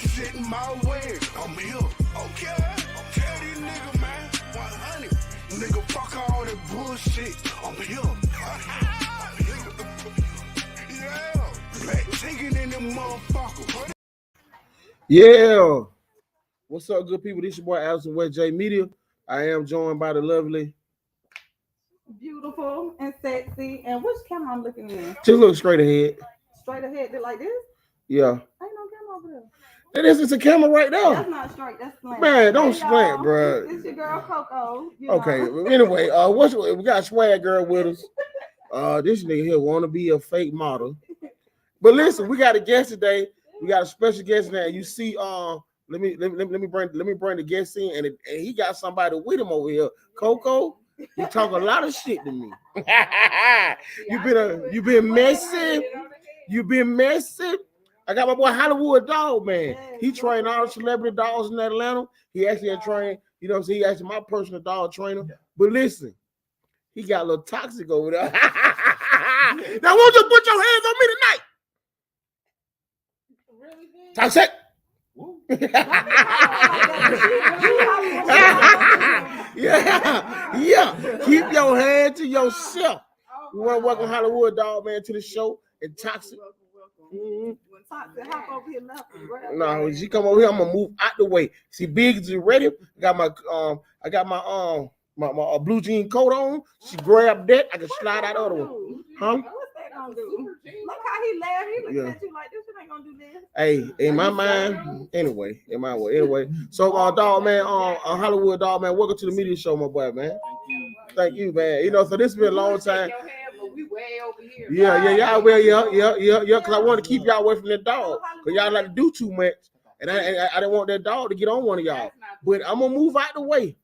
Sitting my way, I'm here. Okay. Tell these niggas, man, 100. Nigga, fuck all that bullshit. I'm here. Yeah. Back taking in them motherfuckers. Yeah. What's up, good people? This your boy Allison West J Media. I am joined by the lovely, beautiful, and sexy. And which camera I'm looking in? just look straight ahead. Straight ahead, they like this? Yeah. Ain't no camera over there. That is a camera right there. That's not straight. That's slant. Man, don't slant, bro. It's your girl Coco. Okay. Anyway, we got Swag Girl with us. This nigga here want to be a fake model. But listen, we got a guest today. We got a special guest now. You see, let me bring the guest in, and he got somebody with him over here. Coco, you talk a lot of shit to me. you been messy. You been messy. I got my boy Hollywood Dog, man. He trained all the celebrity dogs in Atlanta. He actually had trained, you know, so he actually my personal dog trainer. But listen, he got a little toxic over there. Now, won't you put your hands on me tonight? Really big? Toxic. yeah. Keep your hand to yourself. We want to welcome Hollywood Dog, man, to the show. And Toxic. When Toxic hop over here left, No, she come over here, I'm gonna move out the way. See, Biggs is ready. I got my blue jean coat on. She grabbed that. I can slide out the other one. Huh? What's that gonna do? Look how he laughed. He looking at you like this shit ain't gonna do this. Hey, in my mind, anyway, So, dog, man, Hollywood Dog, man, welcome to the media show, my boy, man. Thank you, man. You know, so this has been a long time. We way over here. Yeah. Because I want to keep y'all away from that dog. Because y'all like to do too much. And I didn't want that dog to get on one of y'all. But I'm gonna move out the way.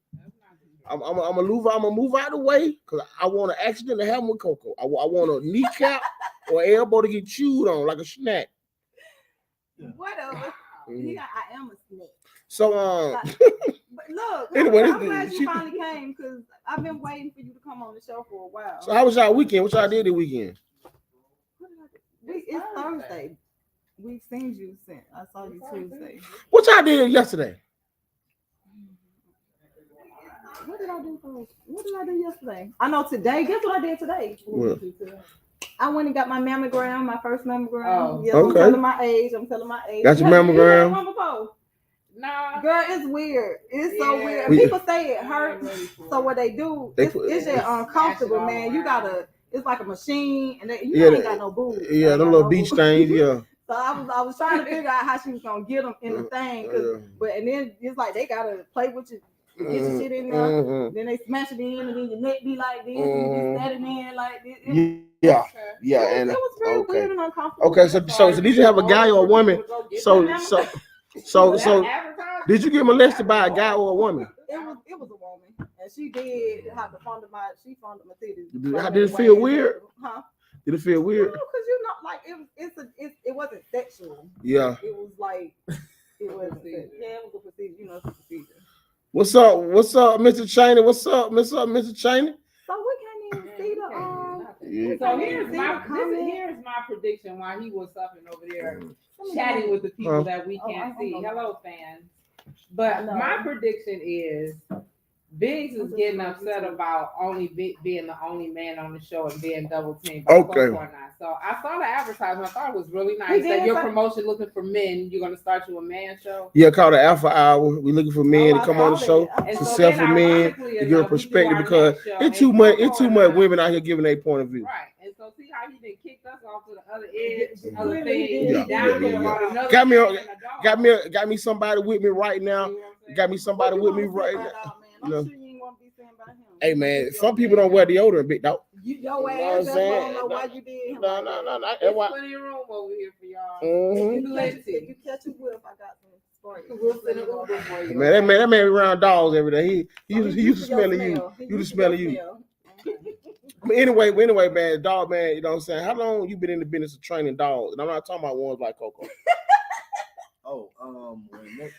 I'm gonna move out the way because I want an accident to happen with Coco. I want a kneecap or elbow to get chewed on like a snack. Whatever. Yeah, I am a snake. So but look, anyway, I'm glad you finally came because I've been waiting for you to come on the show for a while. So how was y'all weekend? What y'all did this weekend? It's Thursday. We've seen you since I saw you Tuesday. What y'all did yesterday? What did I do Thursday? What did I do yesterday? I know today. Guess what I did today? What? I went and got my mammogram, my first mammogram. Oh, yes, okay. I'm telling my age. Got your mammogram? Nah. Girl, it's weird. It's so weird. People say it hurts. So what they do, it's just uncomfortable, man. You gotta, it's like a machine, and you ain't got no boobs. Yeah, the little beach stains, yeah. So I was trying to figure out how she was gonna get them in the thing, and then it's like they gotta play with you. Get your shit in there, then they smash it in, and then your neck be like this, and you be standing in like this. And it was very weird and uncomfortable. Okay, so did you have a guy or a woman? So did you get molested by a guy or a woman? It was a woman, and she did have to fund my titties. How did it feel weird? Huh? Did it feel weird? Because like it wasn't sexual. Yeah. It was like it was a procedure. You know, it's a procedure. What's up, Mr. Cheney? What's up, Mr. Cheney? So we can't even see the So here's my prediction while he was up and over there chatting with the people that we can't see. Hello, fans. But my prediction is Biggs is getting upset about only being the only man on the show and being double teamed by Coco now. So I saw the advertisement. I thought it was really nice that your promotion looking for men. You're gonna start you a man show. Yeah, called the Alpha Hour. We're looking for men to come on the show to sell for men to give a perspective because it's too much women out here giving their point of view. Right. And so see how he been kicked us off to the other edge, other thing. Got me somebody with me right now. Got me somebody with me right now. I'm sure you ain't gonna be saying about him. Hey man, some people don't wear deodorant, big dog. Your ass, that's why I don't know why you did. No. There's plenty of room over here for y'all. If you catch a whiff, I got some stories. Man, that man around dogs every day. He used to smell of you. You the smell of you. But anyway, man, dog, man, you know what I'm saying? How long you been in the business of training dogs? And I'm not talking about ones like Coco.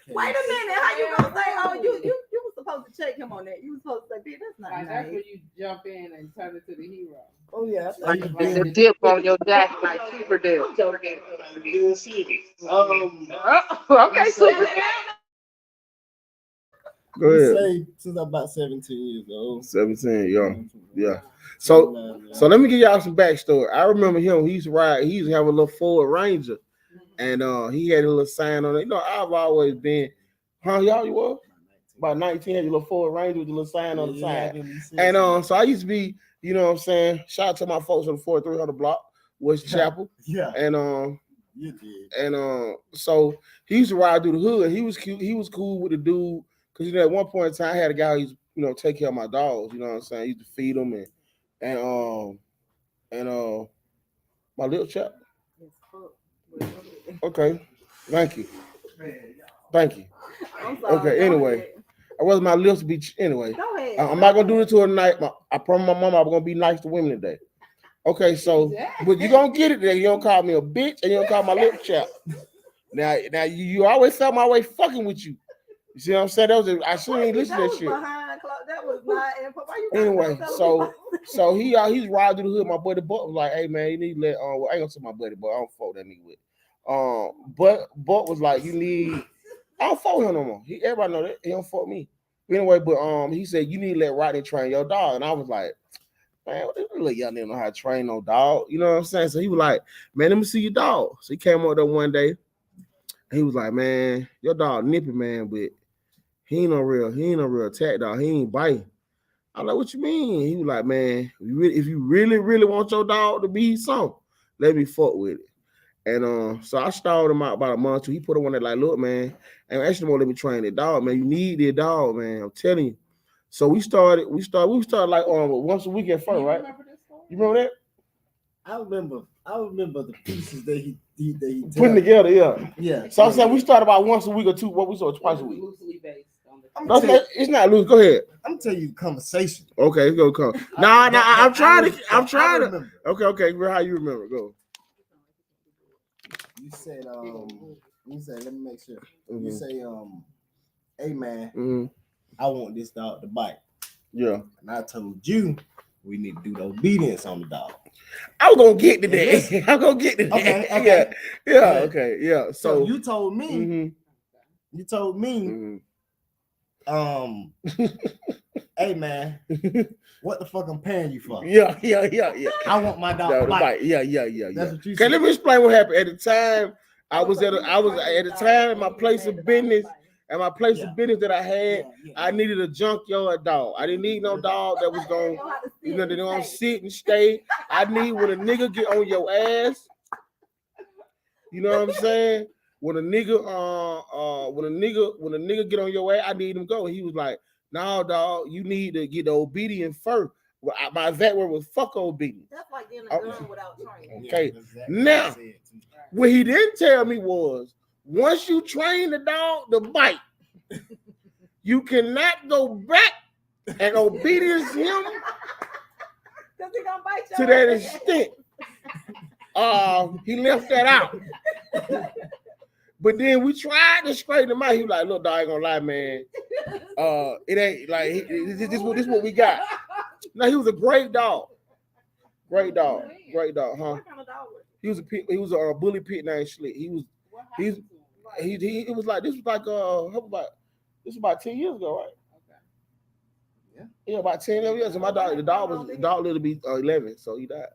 Wait a minute, how you gonna say? Oh, you was supposed to check him on that. You was supposed to say, bitch, that's not Like, nice. that's where you jump in and turn it to the hero. Oh yeah. The dip on your jacket, like super dip. Okay, super dip. Go ahead. Say since I'm about 17 years old. 17, yeah. So let me give y'all some backstory. I remember him. He used to ride. He used to have a little Ford Ranger, and he had a little sign on it. You know, I've always been, y'all, you were about 19, had a little Ford Ranger with a little sign on the side. And so I used to be, you know what I'm saying. Shout out to my folks on the 4300 block, West Chapel. Yeah. And You did. and so he used to ride through the hood. He was cute. He was cool with the dude. Cause you know at one point in time I had a guy who used to, you know, take care of my dogs. You know what I'm saying? I used to feed them and my little chap. Okay, thank you. I'm sorry. Okay, anyway, I wasn't my lips to be anyway. Go ahead. I'm not gonna do this to her tonight. I promised my mama I'm gonna be nice to women today. Okay, so but you gonna get it there. You don't call me a bitch and you don't call my little chap. Now you always felt my way fucking with you. You see what I'm saying? I shouldn't even listen to that shit. That was not. Anyway, so he's riding through the hood. My buddy Buck was like, "Hey man, you need to let well, I ain't gonna say my buddy, but I don't fuck that nigga with. But Buck was like, you need. I don't fuck him no more. Everybody know that he don't fuck me. Anyway, but he said you need to let Rodney train your dog, and I was like, man, what this little young nigga know how to train no dog? You know what I'm saying? So he was like, man, let me see your dog. So he came up there one day. He was like, man, your dog nippy, man, but he ain't no real attack dog. He ain't biting. I'm like, what you mean? He was like, man, if you really want your dog to be something, let me fuck with it. And so I stalled him out about a month or two. He put him on there like, look, man, and actually won't let me train the dog, man. You need the dog, man. I'm telling you. So we started like once a week at first, right? You remember that? I remember the pieces that he putting together, yeah. Yeah. So I'm saying we started about once a week or two. What we started twice a week. Loosely based on It's not loose. Go ahead. I'm telling you the conversation. Okay, it's gonna come. Nah, I'm trying to. Okay. How you remember? Go. You said let me make sure. Mm-hmm. You say hey man, mm-hmm. I want this dog to bite. Yeah. And I told you we need to do the obedience on the dog. I was gonna get to that. I'm gonna get to that. Okay. Yeah. Okay. Yeah. So you told me. Mm-hmm. You told me. Mm-hmm. Hey man, what the fuck I'm paying you for? Yeah. I want my dog to bite. Yeah. That's what you Okay, said. let me explain what happened. At the time, I was at the time my place of business. At my place of business that I had, I needed a junkyard dog. I didn't need no dog that was going, they don't sit and stay. I need when a nigga get on your ass. You know what I'm saying? When a nigga get on your ass, I need him go. He was like, "No, dog, you need to get obedient first." Well, my exact word was "fuck obedience." That's like getting a gun without training. Okay, now what he didn't tell me was, once you train the dog to bite, you cannot go back and obedience him to that extent. He left that out. But then we tried to straighten him out. He was like, "Look, dog, I ain't gonna lie, man. It ain't like this what we got." No, he was a great dog. Huh? What kind of dog was it? He was a bully pit named Slick. It was like this was about 10 years ago, right? Yeah, about 10 years. And the dog lived to be 11, so he died.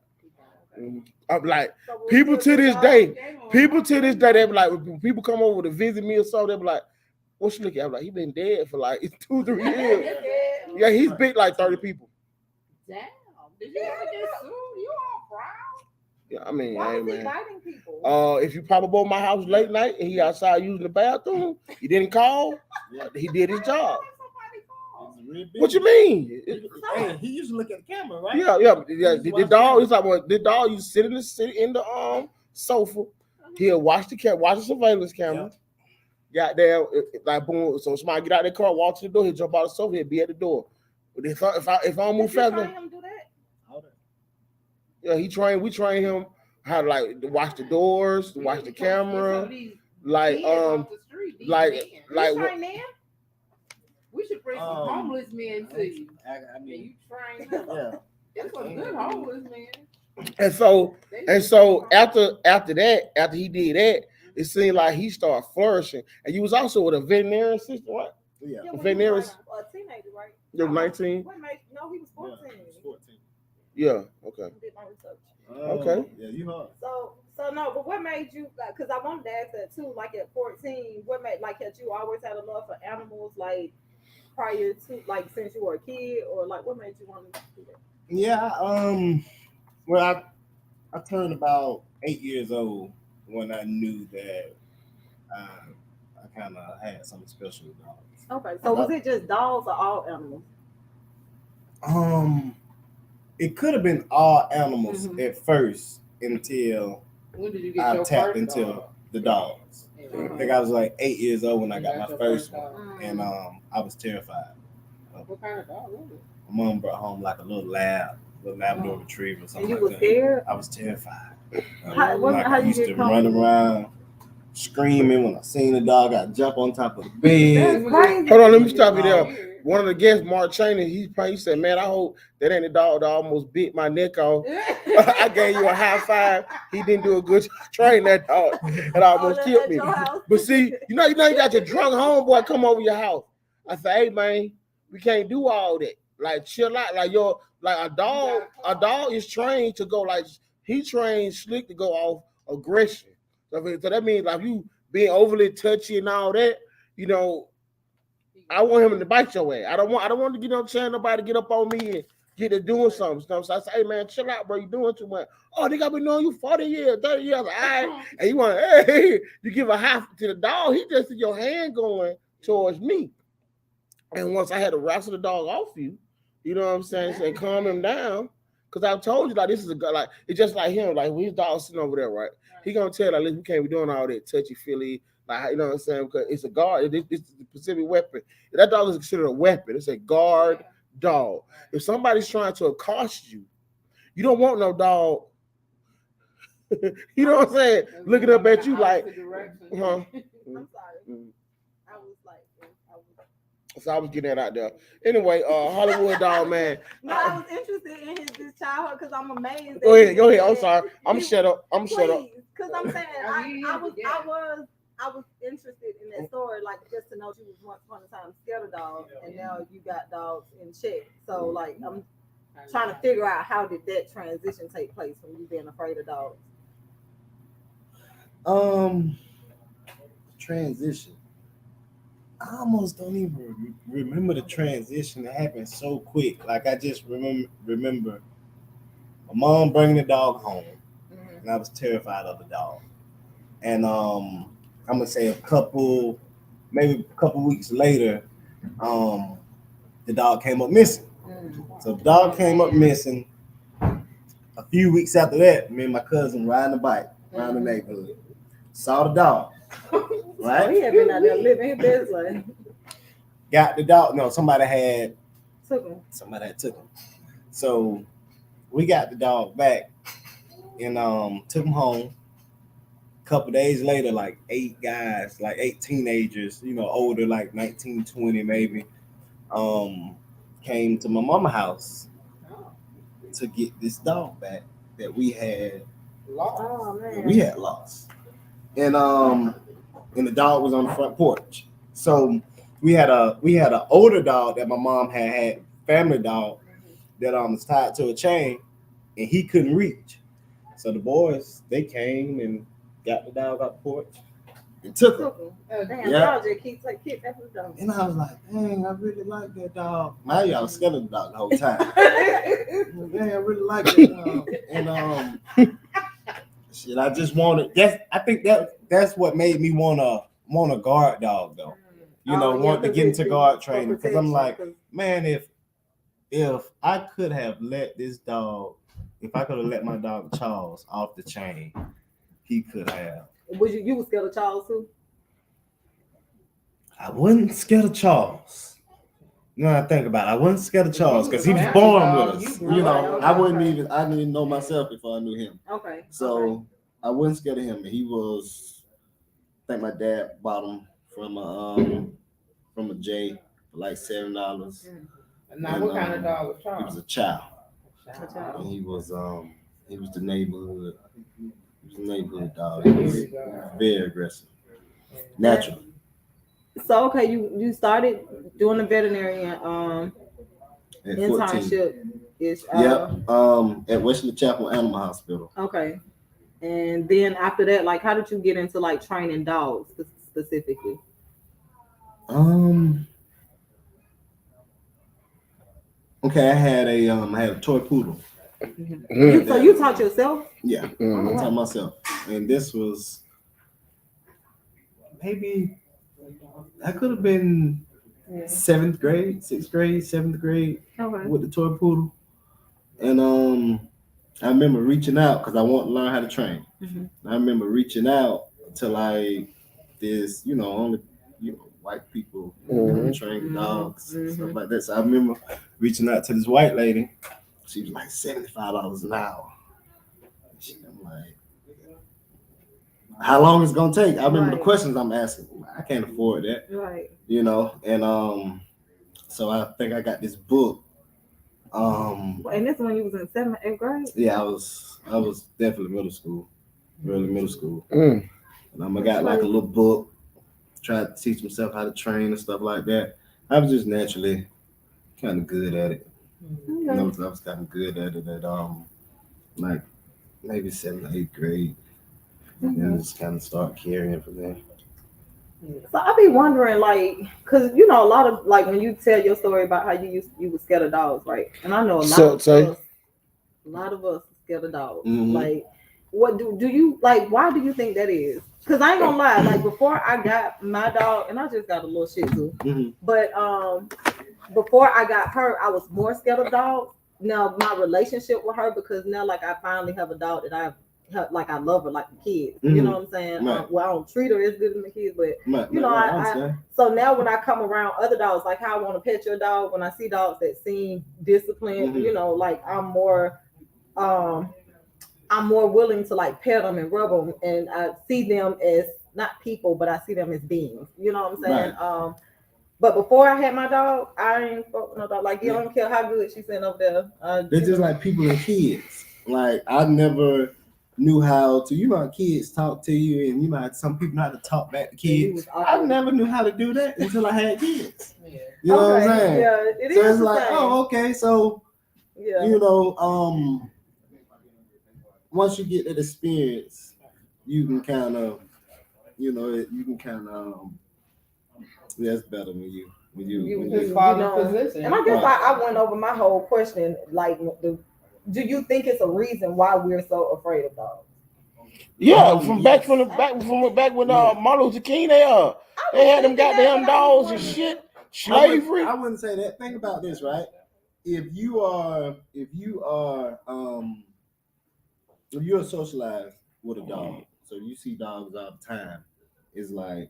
I'm like, people to this day, they be like, when people come over to visit me or so, they be like, "What's you looking at?" I'm like, he been dead for like 2-3 years. Yeah, he's bit like 30 people. Damn, did you ever get sued? You all proud? Yeah, I mean, Why hey, was he man. biting people? If you pop up on my house late night and he outside using the bathroom, he didn't call. He did his job. What you mean? Hey, he used to look at the camera, right? Yeah. The dog is like, the dog you sit in the sofa. He'll watch the surveillance camera. Got there, like boom. So somebody get out of their car, walk to the door, he'll jump out of the sofa, he'll be at the door. But if I don't move fast enough, yeah, we train him how to like to watch the doors, to watch the camera, like We should bring some homeless men to you. I mean, You train them. yeah. It's a good homeless man. And so after that, after he did that, it seemed like he started flourishing. And you was also with a veterinarian assistant, what? Yeah. Yeah, when Veterinarian. he was like a teenager, right? You were 19? No, he was 14. Yeah, 14. Yeah. Okay. I did my research. Okay. Yeah, you hard. So no, but what made you? Because I wanted to ask that too. Like at 14, what made had you always had a love for animals? Like prior to since you were a kid, or like what made you want to do that? Yeah. Well, I turned about 8 years old when I knew that I kind of had something special with dogs. Okay, so was it just dogs or all animals? It could have been all animals at first until When did you get I your tapped first into dog? the dogs. I think I was like 8 years old when I got my your first dog. one, and I was terrified. What kind of dog was it? My mom brought home like a little Labrador retriever or something. And you like was that. scared? I was terrified. How I you used get to comfortable? run around screaming when I seen the dog. I'd jump on top of the bed. That's crazy. Hold on, let me stop you there. One of the guests, Mark Cheney, he said, "Man, I hope that ain't the dog that almost bit my neck off." I gave you a high five. He didn't do a good job training that dog. It almost killed me. But see, you know, you got your drunk homeboy come over your house. I said, "Hey man, we can't do all that. Like chill out. Like a dog is trained to go like he trained Slick to go off aggression. So that means like you being overly touchy and all that, you know." I want him to bite your ass. I don't want to get on chance nobody get up on me and get to doing something. So I say, hey man, chill out, bro. You doing too much. Oh, they got me knowing you 40 years, 30 years. All right. And you want, hey, you give a half to the dog. He just see your hand going towards me. And once I had to wrestle the dog off you, you know what I'm saying? Say calm him down. Cause I told you like this is a guy, like it's just like him, like when his dog sitting over there, right? He gonna tell like, listen, we can't be doing all that touchy-feely. Like, you know what I'm saying? Because it's a guard. It's a specific weapon. That dog is considered a weapon. It's a guard dog. If somebody's trying to accost you, you don't want no dog. You know what I'm saying? Looking up at you like, I'm sorry. I was like, So I was getting that out there. Anyway, Hollywood dog, man. No, I was interested in his childhood because I'm amazed. Go ahead. I'm sorry. I'm shut up. Because I'm saying I was interested in that story, like just to know you was once upon a time scared of dogs, and now you got dogs in check. So like I'm trying to figure out how did that transition take place from you being afraid of dogs. Transition. I almost don't even remember the transition that happened so quick. Like I just remember my mom bringing the dog home, and I was terrified of the dog. And I'm gonna say maybe a couple weeks later, the dog came up missing. So the dog came up missing. A few weeks after that, me and my cousin riding a bike around the neighborhood, saw the dog. Right? So he had been out there living his best life. Got the dog. No, somebody had took him. So we got the dog back and took him home. A couple days later, like 8 guys, like 8 teenagers, you know, older, like 19, 20 maybe, came to my mama's house to get this dog back that we had lost. Oh, man. We had lost. And the dog was on the front porch. So we had an older dog that my mom had family dog that was tied to a chain and he couldn't reach. So the boys, they came and got the dog out the porch and took him. Damn, y'all just keep that the dog. And I was like, dang, I really like that dog. Mind you, I was scared of the dog the whole time. Dang, I really like that dog. And shit, I just wanted. I think that's what made me want a guard dog though. You know, want to get into guard training because I'm like, man, if I could have let this dog, if I could have let my dog Charles off the chain, he could have. You was scared of Charles too? I wasn't scared of Charles. No, I think about it. I wasn't scared of Charles because he was born with us. You know, I didn't even know myself before I knew him. Okay. So I wasn't scared of him. And he was, I think my dad bought him from a for like $7. Now, what kind of dog was He Charles? was a chow. Child. And he was the neighborhood. He was a neighborhood dog. He was very aggressive. Natural. So okay, you started doing the veterinarian At 14. internship is At Wesley Chapel Animal Hospital. okay. And then after that, like how did you get into like training dogs specifically? Okay, I had a toy poodle. So you taught yourself? Yeah, I taught myself. And this was maybe I could have been 7th grade, 6th grade, 7th grade with the toy poodle. And I remember reaching out because I wanted to learn how to train. I remember reaching out to like this, only white people train dogs, stuff like that. So I remember reaching out to this white lady. She was like $75 an hour. I'm like, how long is it gonna take? I remember the questions I'm asking. I can't afford that. Right. And so I think I got this book. And this when you was in 7th, 8th grade? Yeah, I was definitely middle school, early middle school. And I got like a little book, tried to teach myself how to train and stuff like that. I was just naturally kind of good at it. I was kind of good at it at like maybe 7th, 8th grade. And just kind of start carrying from there. So I be wondering, like, cause a lot of like when you tell your story about how you was scared of dogs, right? And I know a lot of us scared of dogs. Like, what do you like? Why do you think that is? Cause I ain't gonna lie, like before I got my dog, and I just got a little Shih Tzu, but before I got her, I was more scared of dogs. Now my relationship with her, because now like I finally have a dog that I love her like the kids. You know what I'm saying? Right. Well, I don't treat her as good as the kids, but I so now when I come around other dogs, like how I want to pet your dog, when I see dogs that seem disciplined, like I'm more willing to like pet them and rub them, and I see them as not people, but I see them as beings. You know what I'm saying? Right. But before I had my dog, I ain't fuck with no dog. Like, you don't care how good she's sitting up there. They're just like people and kids. Like, I never knew how to, how kids talk to you, and how some people know how to talk back to kids. I never knew how to do that until I had kids. You know what I'm saying? Yeah, it is. So it's like, okay, so once you get that experience, you can kind of, that's better when you position. And I guess I went over my whole question. Like, do you think it's a reason why we're so afraid of dogs? Yeah, from back when Martin Luther King, they had them goddamn dogs and shit. Slavery. I wouldn't say that. Think about this, right? If you're socialized with a dog, so you see dogs all the time, it's like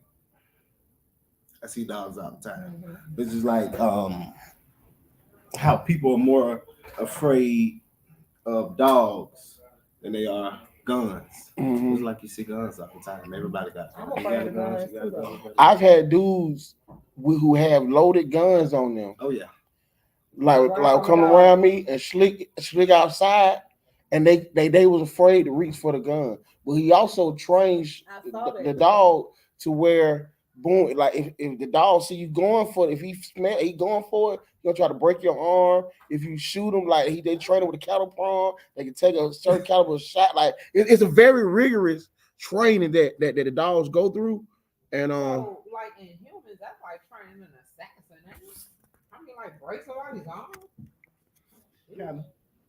I see dogs all the time. It's just like how people are more afraid of dogs than they are guns. It's like you see guns all the time. Everybody got guns. I've had dudes who have loaded guns on them. Oh yeah. Like come around me and slick outside, and they was afraid to reach for the gun. But he also trains the dog to where, boom, like if the dog see you going for it, if he going for it, he'll try to break your arm. If you shoot him, like they train him with a cattle prong, they can take a certain caliber shot. Like it's a very rigorous training that the dogs go through. And so, like in humans, that's like training an assassin. I mean, like break somebody's arm.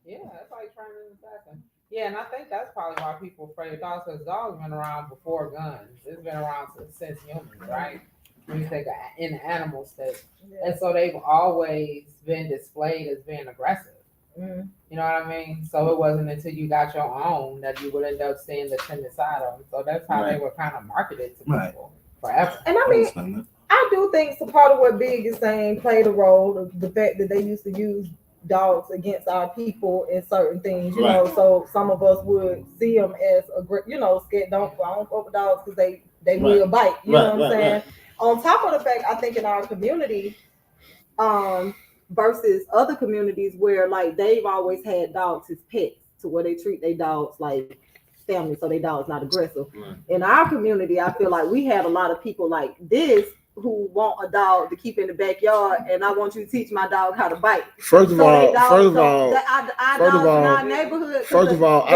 Yeah, that's like training an assassin. Yeah, and I think that's probably why people are afraid of dogs, because dogs been around before guns. It's been around since humans, right? When you think in the animal state. And so they've always been displayed as being aggressive. You know what I mean? So it wasn't until you got your own that you would end up seeing the tender side of them. So that's how they were kind of marketed to people forever. And I mean, I do think some part of what Big is saying played a role, the fact that they used to use dogs against our people in certain things, you know. So some of us would see them as scared. I don't fuck with dogs because they will bite. You know what I'm saying? On top of the fact, I think in our community, Versus other communities where like they've always had dogs as pets, to where they treat their dogs like family, so their dog's not aggressive. In our community, I feel like we had a lot of people like this who want a dog to keep in the backyard, and I want you to teach my dog how to bite. First of all, I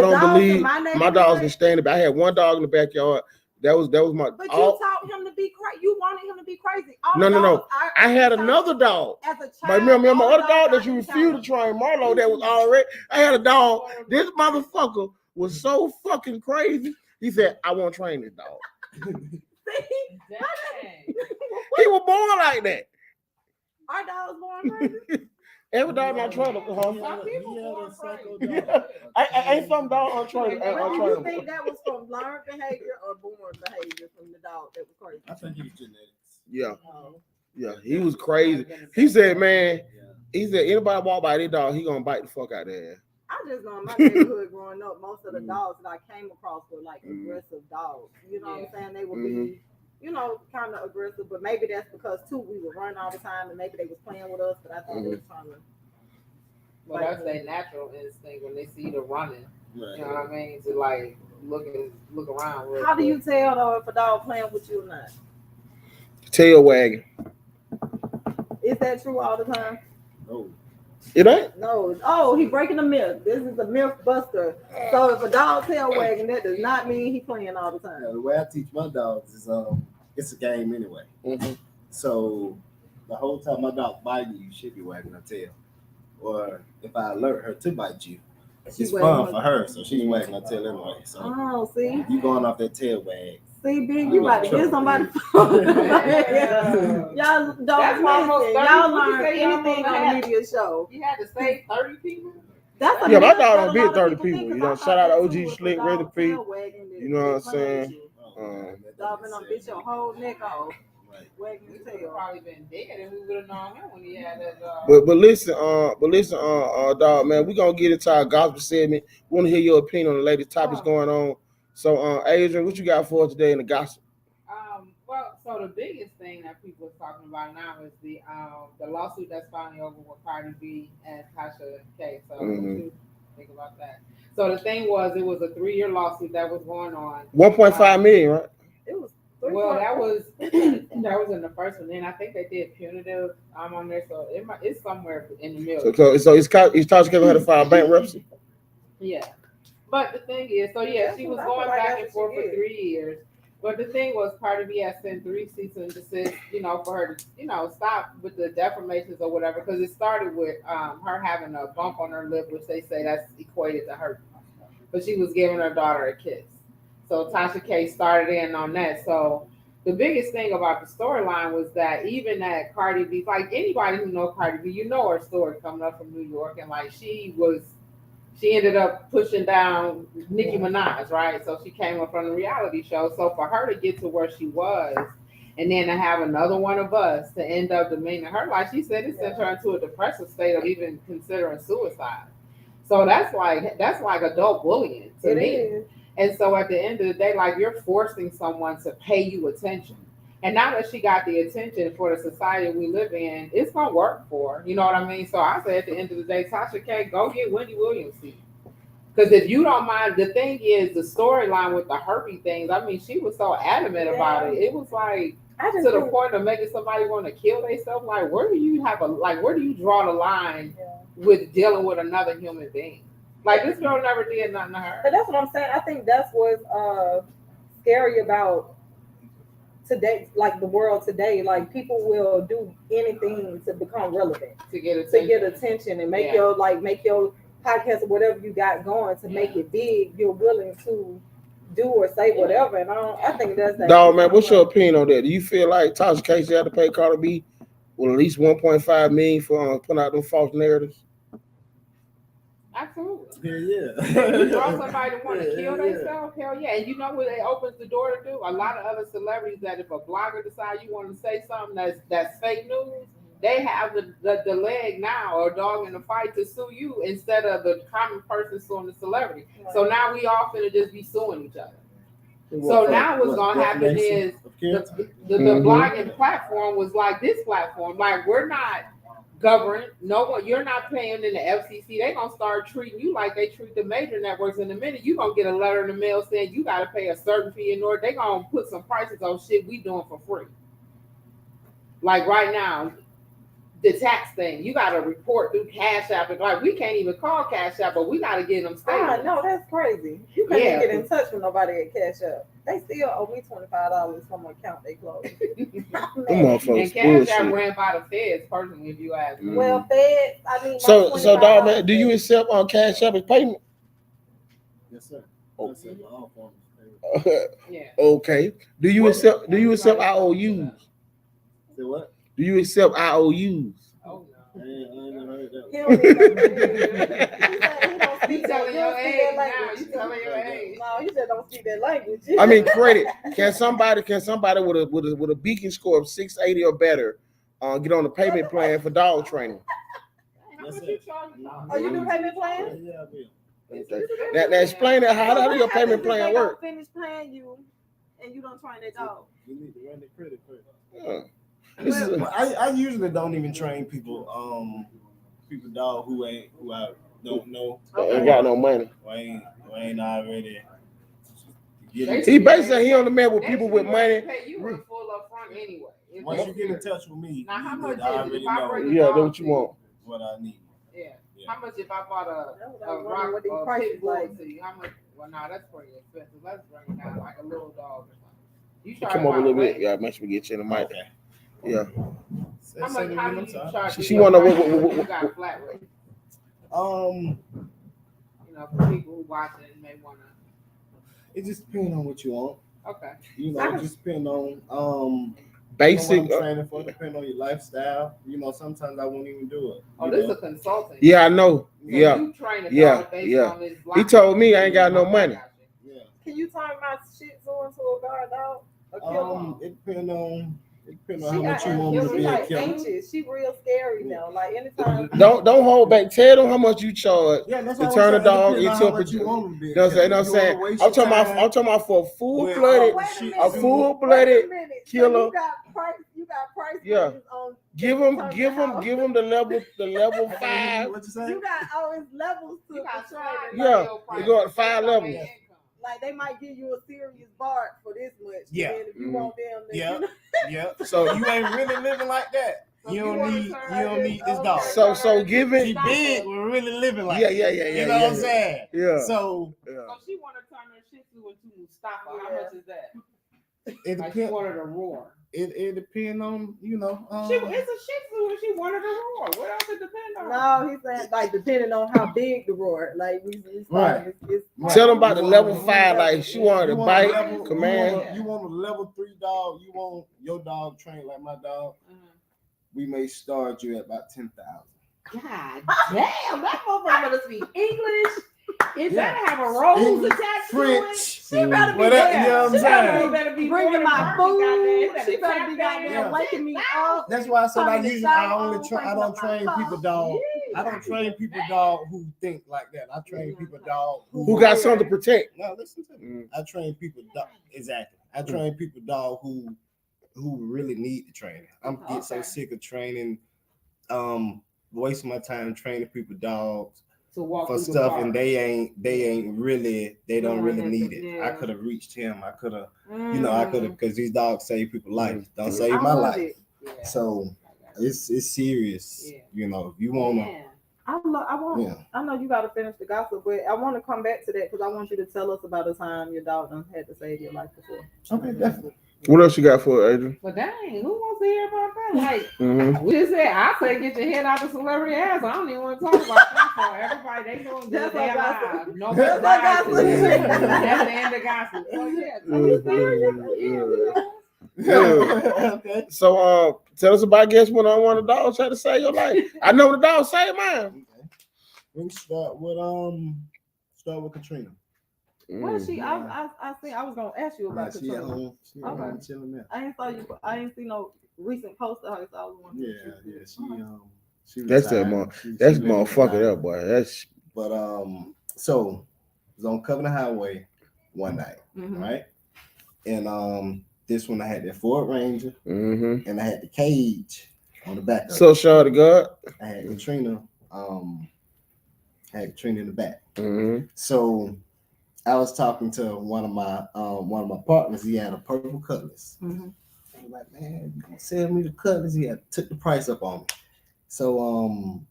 don't believe my dogs can stand it. I had one dog in the backyard. That was my. But you taught him to be crazy. You wanted him to be crazy. No. I had another dog. As a child, but remember my other dog that you refused to train, Marlo. That was already. I had a dog. This motherfucker was so fucking crazy. He said, "I won't train this dog." He was born like that. Our dog was born crazy. Every dog not trained. Ain't some dog untrained. Do you think that was from learned behavior or born behavior from the dog that was crazy? I think he was genetics. Yeah. Yeah, he was crazy. He said, man, anybody walk by this dog, he gonna bite the fuck out of there. I just know in my neighborhood growing up, most of the dogs that I came across were like aggressive dogs. You know what I'm saying? They would be, kind of aggressive, but maybe that's because too we would run all the time, and maybe they was playing with us. But I think they was trying to. Well, that's their natural instinct when they see the running. Right. You know what I mean? To like look around. How do you tell though if a dog playing with you or not? Tail wagging. Is that true all the time? No. It ain't? No. Oh, he breaking a myth. This is a myth buster. So if a dog tail wagging, that does not mean he playing all the time. The way I teach my dogs is it's a game anyway. Mm-hmm. So the whole time my dog biting you should be wagging her tail. Or if I alert her to bite you, it's fun for her, so she's wagging her tail anyway. So see? You going off that tail wag. See, Big, you about to get somebody. Y'all don't listen. Y'all learn anything on the media show. You had to say 30 people? That's my dog don't beat 30 people. Shout out to OG Slick, Ready P. You know what I'm saying? Dog been on bitch your whole neck off. Wagging his tail. Probably been dead, and we would have known him when he had that dog. But listen, dog, man, we gonna get into our gospel segment. We want to hear your opinion on the latest topics going on. So, Adrian, what you got for us today in the gospel? Well, so the biggest thing that people are talking about now is the lawsuit that's finally over with Cardi B and Tasha K. So, what you think about that? So the thing was, it was a 3-year lawsuit that was going on. 1.5 million, right? It was. Well, that was in the first one. Then I think they did punitive. I'm on there, so it's somewhere in the middle. So it's Tasha K had to file bankruptcy. Yeah. But the thing is, she was going back and forth for 3 years. But the thing was, Cardi B had sent 3 cease and desist, for her to, stop with the defamations or whatever, because it started with her having a bump on her lip, which they say that's equated to hurt. But she was giving her daughter a kiss. So Tasha K started in on that. So the biggest thing about the storyline was that even that Cardi B, like anybody who knows Cardi B, you know her story coming up from New York, and like she ended up pushing down Nicki Minaj, right? So she came up from the reality show. So for her to get to where she was, and then to have another one of us to end up demeaning her life, she said it sent her into a depressive state of even considering suicide. So that's like adult bullying to me. Is. And so at the end of the day, like you're forcing someone to pay you attention. And now that she got the attention for the society we live in, it's gonna work for her. You know what I mean? So I say at the end of the day, Tasha K, go get Wendy Williams seat. Because if you don't mind, the thing is the storyline with the herpes things. I mean, she was so adamant about it. It was like to the point of making somebody want to kill themselves. Like, where do you draw the line with dealing with another human being? Like this girl never did nothing to her. But that's what I'm saying. I think that's what's scary about today, like the world today. Like people will do anything to become relevant, to get attention, and make your podcast or whatever you got going to make it big. You're willing to do or say whatever, and I think that's that. Dog, man, what's your opinion on that? Do you feel like Tasha K had to pay Cardi B with at least 1.5 million for putting out them false narratives? Absolutely. Yeah. You draw somebody to want to kill themselves, hell yeah. And you know what it opens the door to do? A lot of other celebrities that if a blogger decides you want to say something that's fake news, they have the leg now or dog in the fight to sue you instead of the common person suing the celebrity. Right. So now we all finna just be suing each other. So now what's gonna happen is the blogging platform was like this platform. Like we're not governed. No one, you're not paying in the FCC. They're gonna start treating you like they treat the major networks. In a minute, you're gonna get a letter in the mail saying you gotta pay a certain fee in order. They're gonna put some prices on shit we doing for free. Like right now, the tax thing, you gotta report through Cash App. Like we can't even call Cash App, but we gotta get them statements. No, that's crazy. You can't even get in touch with nobody at Cash App. They still owe me $25 from an account they closed. And Cash App ran by the feds personally, if you ask me. Well, feds, I mean, so dog man, do you accept on Cash App as payment? Yes, sir. Oh. Yeah. Okay. Do you accept IOUs? Say what? Do you accept IOUs? Oh no. I ain't never heard that. He don't speak telling your age now. You language. telling your age. No, he said don't speak that language. I mean, credit. Can somebody with a beacon score of 680 or better get on the payment plan for dog training? How much you charging? Oh, you do payment plan? Yeah, I will. Okay. Now explain that. How does your payment plan work? Finish paying you, and you don't train that dog. You need to run the credit first. Yeah. This is I usually don't even train people dog who I don't know. ain't got no money. Who ain't already. He basically he on the man with people with money. Pay you in full up front anyway. Once you get in touch with me, Now, how much I already if I know bring Yeah, that's what you want. what I need. Yeah. Yeah. How much if I bought a what these rock prices pit bull like? to you? How much? Well, no, that's pretty expensive. Let's bring it down like a little dog or something. You charge Come over a little bit. rate. Yeah, make sure we get you in the mic. Okay. Yeah. How much? How do you charge? She wanna know what- You got a flat rate. You know, for people who watch it and may wanna. It just depends on what you want. Okay. You know, it just depends on Basic. what I'm training for, depend on your lifestyle. You know, sometimes I won't even do it. Oh, you this is know? a consultant. Yeah, I know. So Yeah. You train a Yeah, dog based yeah. on this He told me I ain't got no money. Yeah. Can you turn my Shih Tzu into a guard dog? A killer? It depends on how She much you want me to be a like killer. anxious. She real scary now. Like anytime. Don't hold back. Tell them how much you charge. Yeah, that's To what turn I'm the dog saying. It depends into on a how much you producer. want me to be. You know what I'm saying? I'm talking about for a full-blooded, a full-blooded killer. You got price. Yeah. On Give him the level 5. What you say? You got all his levels to You got control. sliding Yeah, scale they go at 5 based on levels. their income. Like they might give you a serious bark for this much. Yeah. And if you want them to, Yeah. you know, Yeah. So You ain't really living like that. So You you don't wanna need turn this dog. so give He it. big, we're really living like Yeah. that. You know what I'm saying? Yeah. So So she want to turn her Shih Tzu into Mustafa. How much is that? it Like she depends. wanted to roar. It depends on It's a Shih Tzu and she wanted to roar. What else it depend on? no, he's saying like depending on how big the roar. Like we Right. it's Tell them about the level 5. Like she wanted to bite, command. You want a level 3 dog. You want your dog trained like my dog. We may start you at about 10,000. God damn, that motherfucker better speak English. It Yeah. better have a rose attached French. She better be Whatever, there. you know what I'm She saying? better be bringing my food. Goddamn. She better be goddamn Yeah. waking me up. That's why I said I Turning the usually shower I only on, train. I cranking don't up my train car. people dog. I don't train people dog who think like that. I train people dog Who got something to protect? No, listen to me. I train people dog. Exactly. I train people dog who really need the training. I'm get so sick of training, wasting my time training people dogs To walk for through the stuff, park. and they ain't really. They don't really need it. Yeah. I could have reached him. I could have, I could have, because these dogs save people's life. Don't save I my love life. it. Yeah. So it's serious. Yeah. You know, if you wanna, Yeah. I know you got to finish the gossip, but I want to come back to that because I want you to tell us about a time your dog done had to save your life before. okay, definitely. What else you got for it, Adrian? But dang, who wants to hear about that? Like Mm-hmm. we just said, I say get your head out of celebrity ass. I don't even want to talk about that for everybody. They know That's they're our gossip. alive. No That's more our gossip. gossip. That's the end of gossip. So Okay. So tell us about guess when I want a dog try to save your life. I know the dog saved mine. We can start with Katrina. Well, I think I was gonna ask you about She at Katrina. home. She at home chilling there. I ain't seen no recent post of her, so I was wondering. She That's that retired. That's she motherfucker retired. up, boy. That's But so I was on Covenant Highway one night, Mhm. right? And this one I had the Ford Ranger mm-hmm. and I had the cage. on the back. So shout to God. I had Katrina. Had Katrina in the back. Mm-hmm. So I was talking to one of my partners. He had a purple Cutlass. Mm-hmm. I was like, man, you gonna sell me the Cutlass? He had took the price up on me. So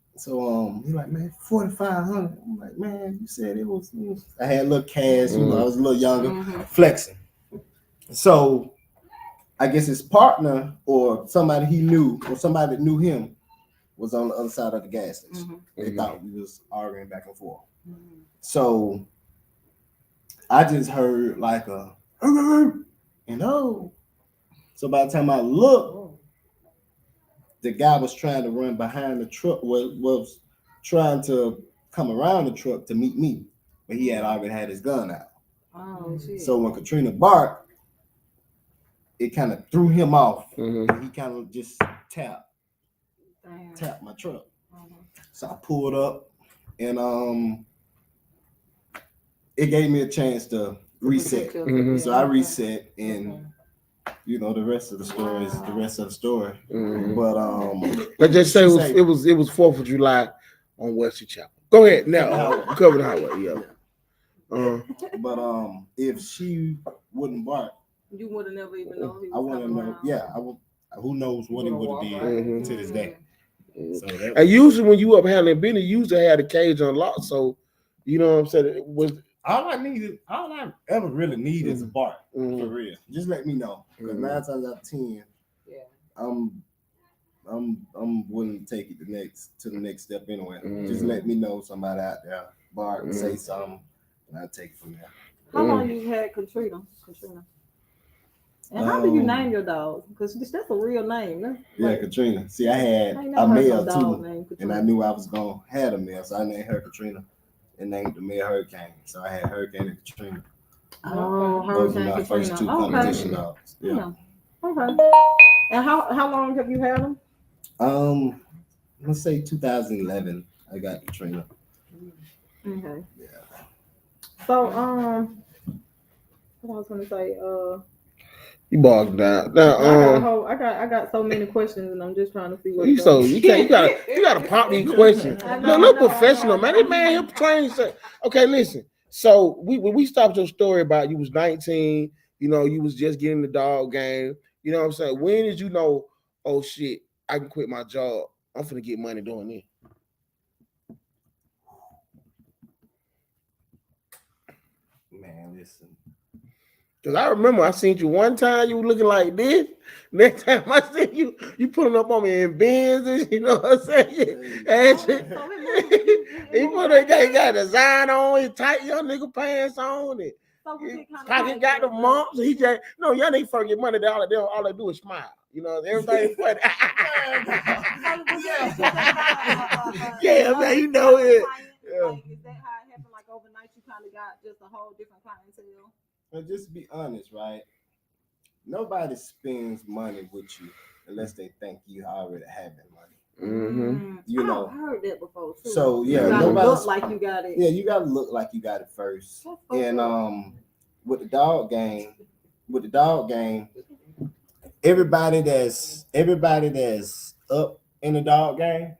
he's like, man, 4,500. I'm like, man, you said it was. I had a little cash. You know, I was a little younger, flexing. So I guess his partner or somebody he knew or somebody that knew him was on the other side of the gas station. They thought we was arguing back and forth. So I just heard like a so by the time I looked, the guy was trying to run behind the truck, was trying to come around the truck to meet me, but he had already had his gun out. Oh shit. So when Katrina barked, it kind of threw him off. Mm-hmm. And he kind of just tapped my truck. So I pulled up, and it gave me a chance to reset. So I reset, and you know the rest of the story is the rest of the story. But let's just say it was 4th of July on Wesley Chapel. Go ahead now. Cover the highway, yeah. But if she wouldn't bark, you would have never even known. I wouldn't know. Yeah, I would. Who knows what he would have did to this day. So and usually when you up handling business, you usually had the cage unlocked. So you know what I'm saying? It was all I ever really need is a bark for real. Just let me know. Because 9 times out of 10, I'm willing to take it to the next step anyway. Just let me know somebody out there bark and say something, and I'll take it from there. How long you had Katrina? And how do you name your dog? Because that's a real name, no? Yeah, Katrina. See, I had a male too, and I knew I was gonna have a male, so I named her Katrina and named the male Hurricane. So I had Hurricane and Katrina. Oh, those were Hurricane my first 2 Katrina. competition dogs. Yeah. Okay. And how long have you had them? Let's say 2011. I got Katrina. Okay. Yeah. So what I was gonna say, you bogged down. Now, I got so many questions, and I'm just trying to see what. You gotta pop these questions. Look professional, man. This man here trained. Okay, listen. So we stopped your story about you was 19. You know, you was just getting the dog game. You know what I'm saying? When did you know? Oh shit, I can quit my job. I'm finna get money doing this. Man, listen. Cause I remember I seen you one time, you were looking like this. Next time I see you, you pulling up on me in Benz, you know what I'm saying? He got a design on, he tight young nigga pants on it. Pocket got the mumps. He just young nigga first get money, all they do is smile. You know, everybody funny. Yeah, man, you know it. Like, is that how it happened? Like overnight, you kind of got just a whole different clientele. But just to be honest, right? Nobody spends money with you unless they think you already having money. You know, I've heard that before too. So yeah, you gotta look like you got it. Yeah, you gotta look like you got it first. And with the dog game, everybody that's up in the dog game,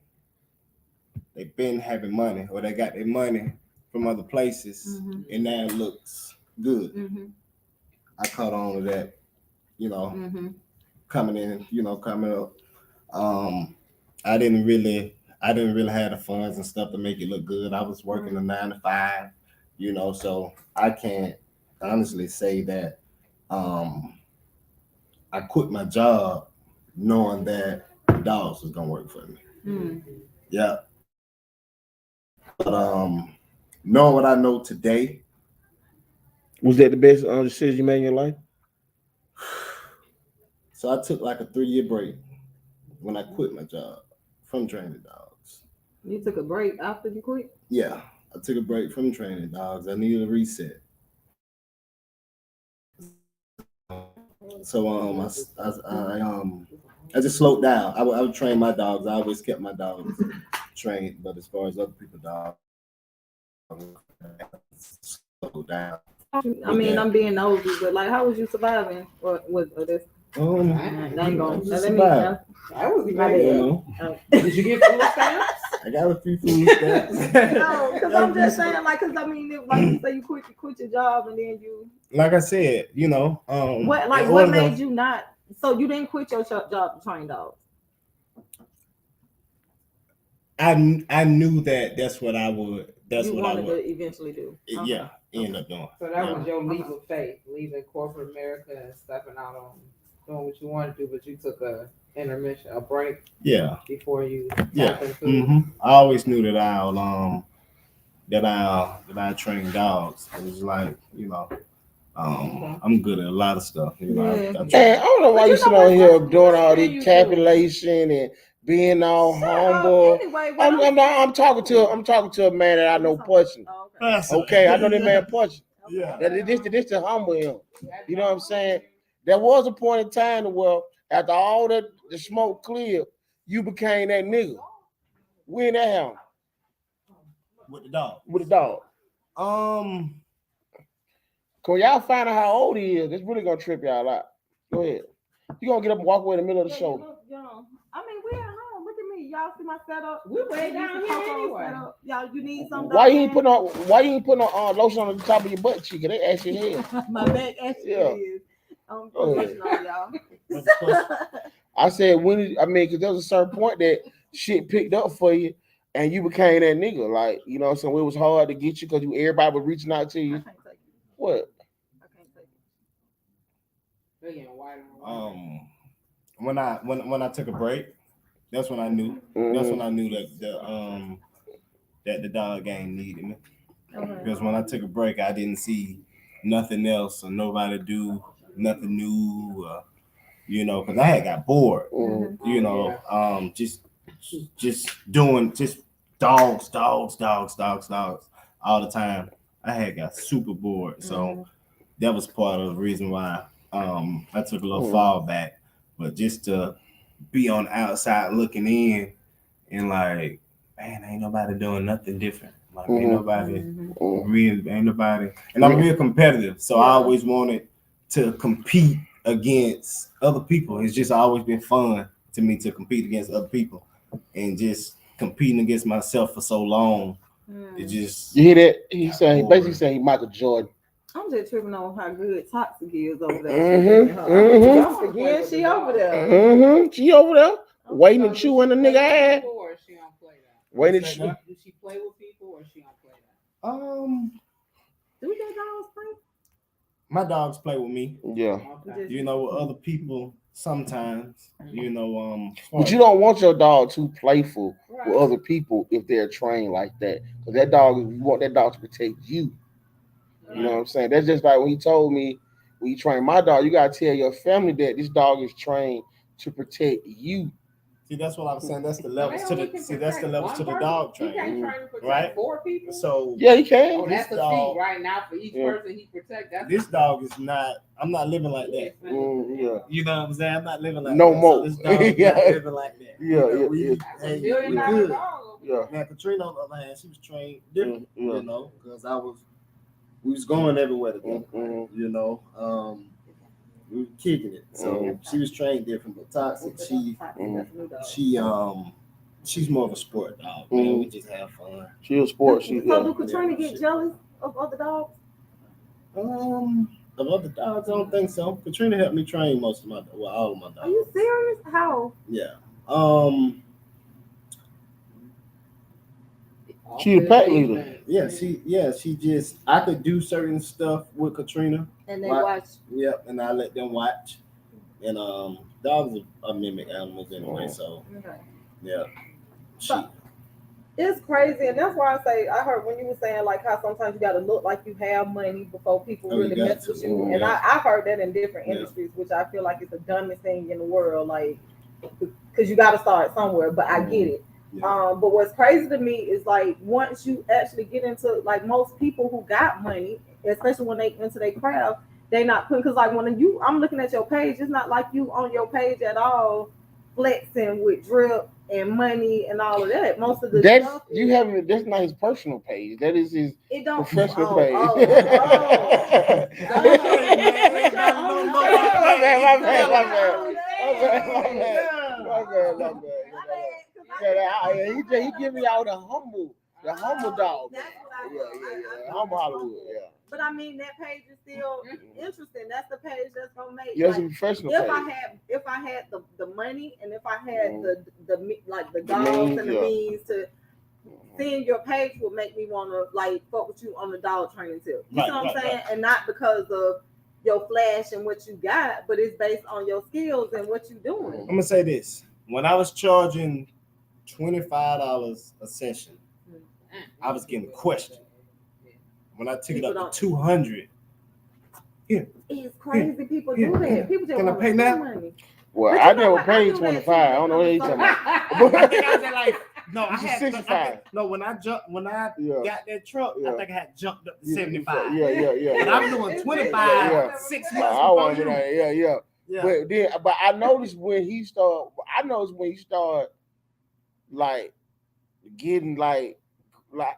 they've been having money or they got their money from other places, and now it looks good. I caught on to that, coming up. I didn't really have the funds and stuff to make it look good. I was working a 9 to 5, so I can't honestly say that I quit my job knowing that the dogs was gonna work for me. Yeah. But knowing what I know today. Was that the best decision you made in your life? So I took like a 3-year break when I quit my job from training dogs. You took a break after you quit? Yeah, I took a break from training dogs. I needed a reset. So I just slowed down. I would train my dogs. I always kept my dogs trained, but as far as other people's dogs, slow down. I mean, I'm being nosy, but like, how was you surviving with this? That ain't gonna. just Let me. about. That was My amazing. bad. Did you get food stamps? I got a few food stamps. No, because I'm just saying, like, because I mean, if, like you say, you quit your job and then you. Like I said, what made you not? So you didn't quit your job to train dogs. I knew that that's what I would. That's you what I wanted would. to eventually do. Yeah, end up doing. So that was your leap of faith, leaving corporate America and stepping out on doing what you wanted to do, but you took a intermission, a break. Yeah. Before you. Yeah. Mm-hmm. I always knew that I trained dogs. It was like, I'm good at a lot of stuff. I don't know why you sit on here doing all this capulation and being all humble. Anyway, I'm talking to a man that I know personally. Okay, I know that man personally. Yeah. This to humble him. You know what I'm saying? There was a point in time where after all the smoke cleared, you became that nigga. When that happened? With the dog. With the dog. Cause y'all find out how old he is. It's really gonna trip y'all out. Go ahead. You gonna get up and walk away in the middle of the show. I mean, we're at home. Look at me. Y'all see my setup? We way down here anyway. Y'all, you need something. Why you ain't putting on lotion on the top of your butt cheek? They ask your head. My back actually is. Y'all. I said because there was a certain point that shit picked up for you and you became that nigga. Like, you know, so it was hard to get you because everybody was reaching out to you. What? I can't take it. When I took a break, that's when I knew. Mm-hmm. That's when I knew that the dog game needed me. Because when I took a break, I didn't see nothing else or nobody do nothing new. Because I had got bored. Mm-hmm. Just doing dogs all the time. I had got super bored. So that was part of the reason why I took a little fall back. But just to be on the outside looking in and like, man, ain't nobody doing nothing different. Like ain't nobody, and I'm real competitive. So I always wanted to compete against other people. It's just always been fun to me to compete against other people, and just competing against myself for so long. It just you hear that? He basically saying he Michael Jordan. I'm just tripping on how good Toxic is over there. Again, she over there. She over there waiting and chewing the nigga ass. Or she don't play that. Waiting. Do she play with people or she don't play that? Do your dogs play? My dogs play with me. Yeah. Okay. With other people sometimes. But you don't want your dog too playful with other people if they're trained like that. Because you want that dog to protect you. You know what I'm saying? That's just like when he told me, when you train my dog, you gotta tell your family that this dog is trained to protect you. See, that's what I'm saying. That's the levels to the dog training, right? 4 people. So yeah, he can. Oh, that's the feat right now for each person he protects. This dog is not. I'm not living like that. Yeah. You know what I'm saying? I'm not living like no that. more. So this dog is not living like that. Yeah, we good. Yeah. Now Katrina on the other hand, she was trained different. Because we was going everywhere together. We were kicking it. So she was trained different, but Toxic, she's more of a sport dog, man. We just have fun. She a sport. So do Katrina get jealous of other dogs? Of other dogs, I don't think so. Katrina helped me train all of my dogs. Are you serious? How? Yeah. She a pack leader. Yeah, she just I could do certain stuff with Katrina. And they watch. Yep, and I let them watch. And dogs are mimic animals anyway, so yeah. It's crazy, and that's why I heard when you were saying like how sometimes you gotta look like you have money before people really mess with you. And I've heard that in different industries, which I feel like is the dumbest thing in the world, like because you gotta start somewhere, but I get it. Yeah. But what's crazy to me is like once you actually get into like most people who got money, especially when they into their craft, they not putting because like I'm looking at your page, it's not like you on your page at all flexing with drip and money and all of that. Most of the That's stuff you having that's not his personal page. That is his it don't professional oh, page. oh, My bad. He give me all the humble dog. Yeah. Humble Hollywood. Yeah. But I mean, that page is still interesting. That's the page that's gonna make. Yeah, it's like, a professional if page. I had the money and if I had the like the The dogs means, and the yeah. means to seeing your page would make me want to like fuck with you on the dog training tip. You see what I'm saying? And not because of your flash and what you got, but it's based on your skills and what you're doing. I'm gonna say this: when I was charging $25 a session, I was getting questioned. When I took it up to $200, it's crazy. People do that. People just Can I want pay to now? money. Well, But I you know never what? I paid do that 25. too. I don't know what he's talking about. I think I was at like no, I had 65. No, when I got that truck, I think I had jumped up to 75. Yeah. But I'm doing 25 Yeah. 6 months I before want you. to yeah. But I noticed when he started. Like getting like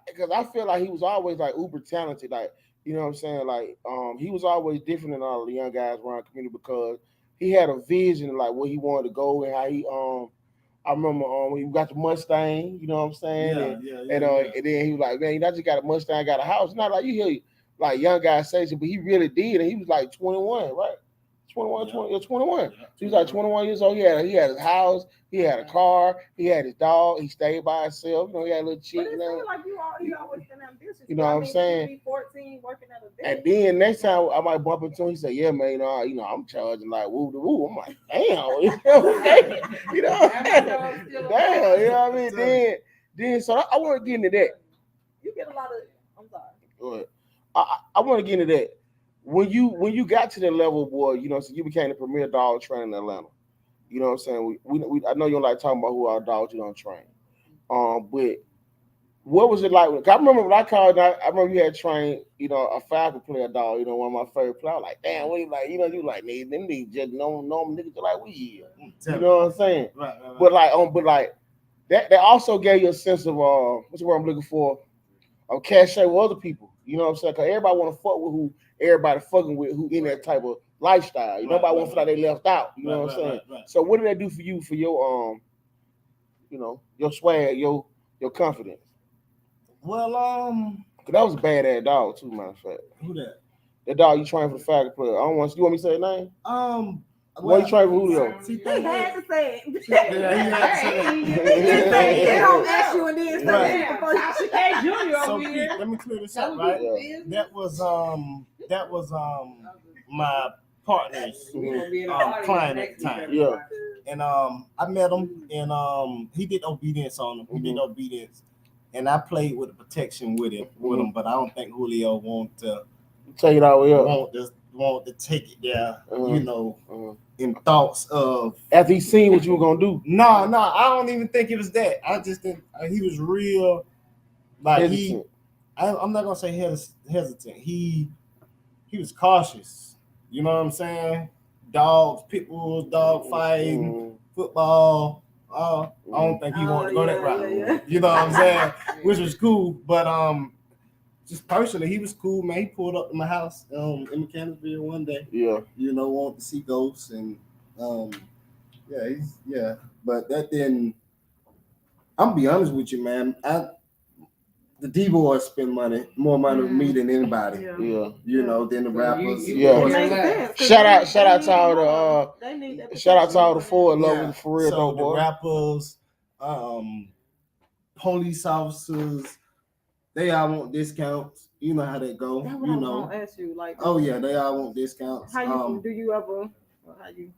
because I feel like he was always like uber talented. Like you know what I'm saying. Like he was always different than all the young guys around the community because he had a vision like where he wanted to go and how he I remember when he got the Mustang, you know what I'm saying? And then he was like, man, you not just got a Mustang, I got a house. It's not like you hear like young guys say shit, but he really did. And he was like 21, right? 21. So he was like 21 years old. He had his house, he had a car, he had his dog, he stayed by himself. You know, he had a little chick. But it seems like you always been ambitious. You know what I'm saying? You be 14 working at a and then next time I might bump into him, he said, yeah, man, you know, I'm charging like woo to woo. I'm like, damn, you know, damn, you know what I mean? Then so I want to get into that. You get a lot of I'm sorry. Go ahead. I want to get into that. When you got to that level, boy, you know, so you became the premier dog trainer in Atlanta. You know what I'm saying? We I know you don't like talking about who our dogs you don't train. But what was it like? I remember when I called. I remember you had trained, you know, a Falcon player dog. You know, one of my favorite players. I was like, damn, what you like? You know, you like them niggas just normal niggas just like we here. You know what I'm saying? Right. But like that also gave you a sense of what's the word I'm looking for? Of cachet with other people. You know what I'm saying? Because everybody want to fuck with who everybody fucking with who in that type of lifestyle. Nobody want to feel like they left out. You know what I'm saying? Right. So what did that do for you for your you know, your swag, your confidence? Well, Cause that was a badass dog too, matter of fact. Who that? The dog you trained for the Falcon player. You want me to say his name? Well, you trained for Julio? He had to say it. Yeah, he had to say They don't ask you and then Tasha K. Jr. So over here. let me clear this up, right? Yeah. That was my partner's client at the time. Yeah. And I met him and he did obedience on him. He did obedience. And I played with the protection with him, but I don't think Julio want to take it all the way up. Want to take it there, you know, in thoughts of after he seen what you were gonna do. No, I don't even think it was that. I just think he was real, like hesitant. I'm not gonna say hesitant. He was cautious. You know what I'm saying? Dogs, pit bulls, dog fighting, football. I don't think he wanted to go that route. Yeah. You know what I'm saying? Which was cool, but just personally, he was cool, man. He pulled up to my house in Mechanicsville one day. Yeah. You know, wanted to see ghosts and But that didn't. I'm gonna be honest with you, man. The D-boys spend more money with me than anybody. Yeah. You know, than the rappers. Shout out to all the Ford lovers for real, so boy. The rappers, police officers, they all want discounts. You know how they go. That's what you I know. was gonna ask you. Like, oh yeah, they all want discounts. Do you ever? How you?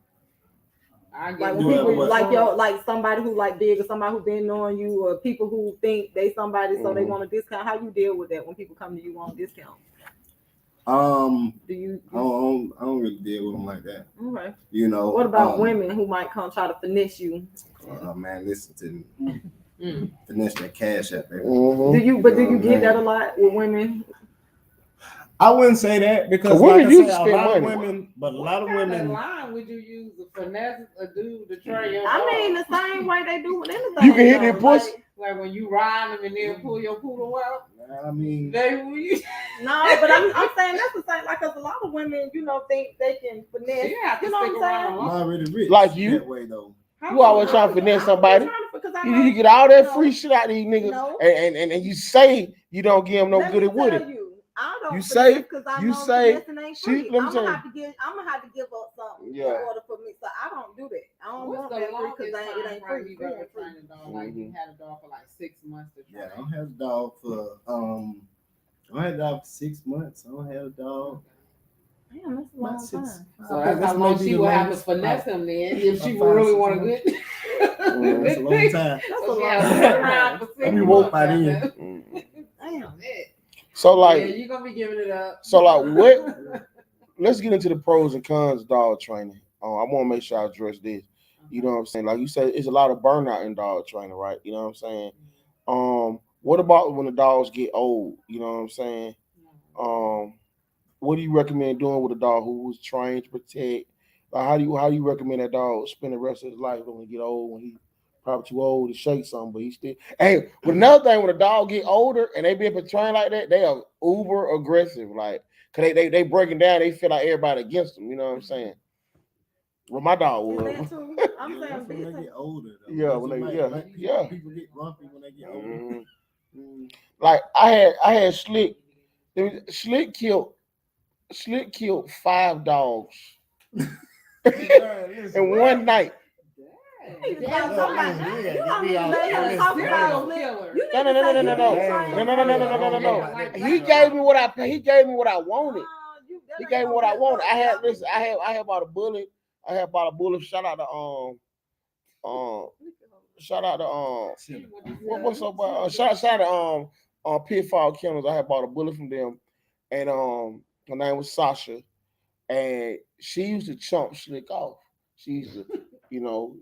Like when people like somebody who like big or somebody who been knowing you or people who think they somebody so they want a discount. How you deal with that when people come to you on discount? Do you? I don't really deal with them like that. Okay. You know. What about women who might come try to finesse you? Oh man, listen to me. Finesse that cash out there. Do you get that a lot with women? I wouldn't say that because women like used to a spend lot money. of women, but a lot of women. What line would you use finesse a dude to train your I dog? mean, the same way they do with anything. You can hit though. that pussy. Like when you ride him and then pull your poodle out. I mean, Baby, No, but I'm saying that's the same. Like, cause a lot of women, think they can finesse. you have to You know stick what I'm around saying? long. I'm already rich. Like you. That way though. You always trying to finesse somebody. You get all that free shit out of these niggas, No. and you say you don't give them no good at with it. I don't You say- because I you know say- finessing ain't she- free. let me I'm tell you. gonna have to give up something Yeah. in order for me. So I don't do that. I don't What's want the that free longest because it time ain't frame free. you've Free ever ain't free. trained a dog? Like you had a dog for like 6 months to train. Yeah, I don't have a dog for I had a dog for 6 months. I don't have a dog. Damn, that's a About long six. time. So that's how long maybe she the will have to longest. finesse him then if she About would really 5, 6 want a months. good. That's a long time. That's a So she long has to sit time. around for 6 Let me months. walk by then. goddamn. Damn. So Yeah, like, you're gonna be giving it up. so like, what? Let's get into the pros and cons of dog training. I want to make sure I address this. You know what I'm saying? Like you said, it's a lot of burnout in dog training, right? You know what I'm saying? What about when the dogs get old? You know what I'm saying? What do you recommend doing with a dog who was trained to protect? Like how do you recommend that dog spend the rest of his life when he get old, when he probably too old to shake something, but he still. Hey, but another thing, when a dog get older and they been trained like that, they are uber aggressive. Like, cause they breaking down, they feel like everybody against them. You know what I'm saying? Well, my dog Is was. that too? I'm Yeah, that's saying when they business. get older. Though. Yeah, That's when what they- yeah. People get grumpy when they get older. Mhm. Like I had Slick. Slick killed 5 dogs in one night. You need to stop talking about- you don't need to let him talk about Slick. You need No. to say you need to train No. him. He gave me what I wanted. He gave me what I wanted. I had bought a bullet. Shout out to what's up? Shout out to Pitfall Kennels. I had bought a bullet from them, and her name was Sasha, and she used to chomp Slick off. She used to,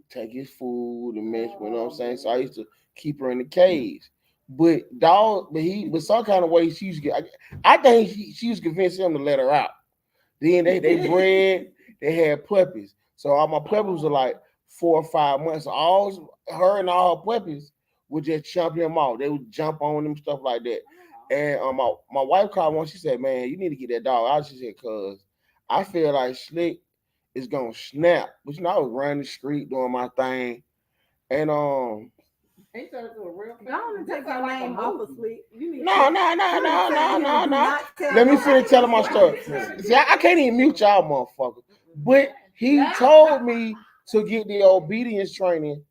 take his food and mess. You know what I'm saying? So I used to keep her in the cage. But some kind of way she used to get. I think she used to convince him to let her out. Then they bred. They had puppies. So all my puppies were like 4 or 5 months. All her and all her puppies would just chomp him off. They would jump on him, stuff like that. And my wife called one. She said, "Man, you need to get that dog out." She said, "Cause I feel like Slick is gonna snap." But I was running the street doing my thing, and He turned to a real Go on and take your name off of Slick. No. Let me finish telling my story. See, I can't even mute y'all, motherfucker. But he told me to get the obedience training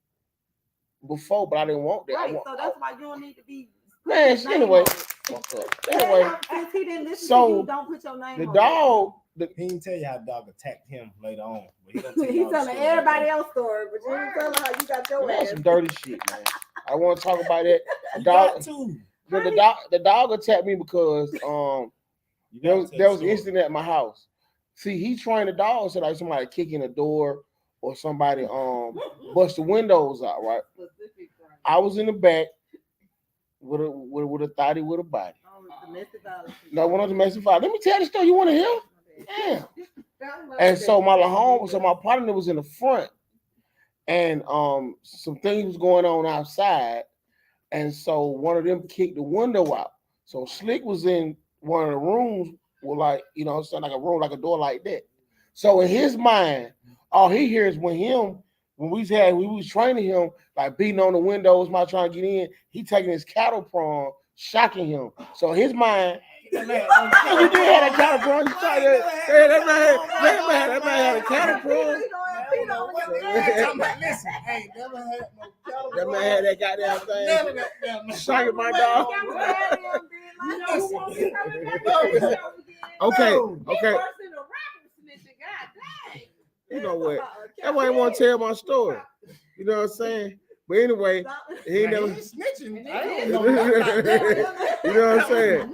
before, but I didn't want that. Right, so that's why you don't need to be. Man, anyway. Anyway, Since he didn't listen so to you, don't put your name the on dog. He didn't tell you how the dog attacked him later on. But he He's telling everybody else's story, but you ain't telling how you got your That's ass. some dirty shit, man. I want to talk about that. The dog attacked me because there was an incident at my house. See, he trained the dog so like somebody kicking the door or somebody bust the windows out, right? I was in the back with a thotty with a body. Domestic violence. No, one of the domestic violence. Let me tell the story. You want to hear? Yeah. And so my partner was in the front, and some things was going on outside, and so one of them kicked the window out. So Slick was in one of the rooms with like like a room, like a door like that. So in his mind, all he hears when we was training him, like beating on the windows, not trying to get in, he taking his cattle prong, shocking him. So his mind. You did have a cattle prong. You saw that? That man had a cattle prong. Listen, I ain't never had no cattle. That man had that goddamn thing. Shocking my dog. Okay. You know what? That's why I want to tell my story. You know what I'm saying? But anyway, he never snitching. You know what I'm saying?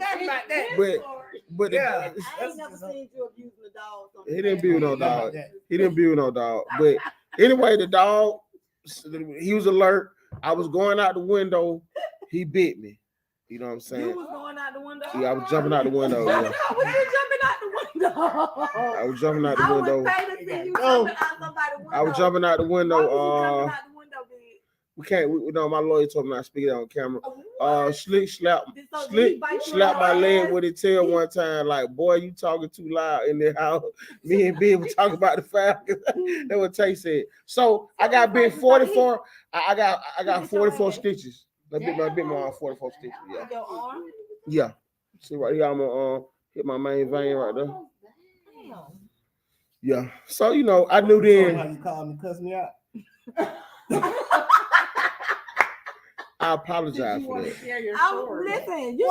But I ain't never seen you abusing the dog. he didn't abuse no dog. He didn't abuse no dog. But anyway, the dog, he was alert. I was going out the window. He bit me. You know what I'm saying? You was going out the window. Yeah, I was jumping out the window. Was you jumping out the window? I was jumping out the I window. would pay to see you jumping out somebody's window. I was jumping out the window. Why was you jumping out the window, big? We can't. No, my lawyer told me not to speak it on camera. Slick slapped my leg with his tail one time. Like, boy, you talking too loud in the house. Me and Big were talking about the Falcons. That's what Tay said. So I got bit 44. I got 44 stitches. I bit my arm 44 stitches. Yeah. Your arm? Yeah. See right here, I'm gonna hit my main vein right there. Damn. Yeah. So you know, I knew then. How you called me, cuss me out? I apologize for that. Listen, you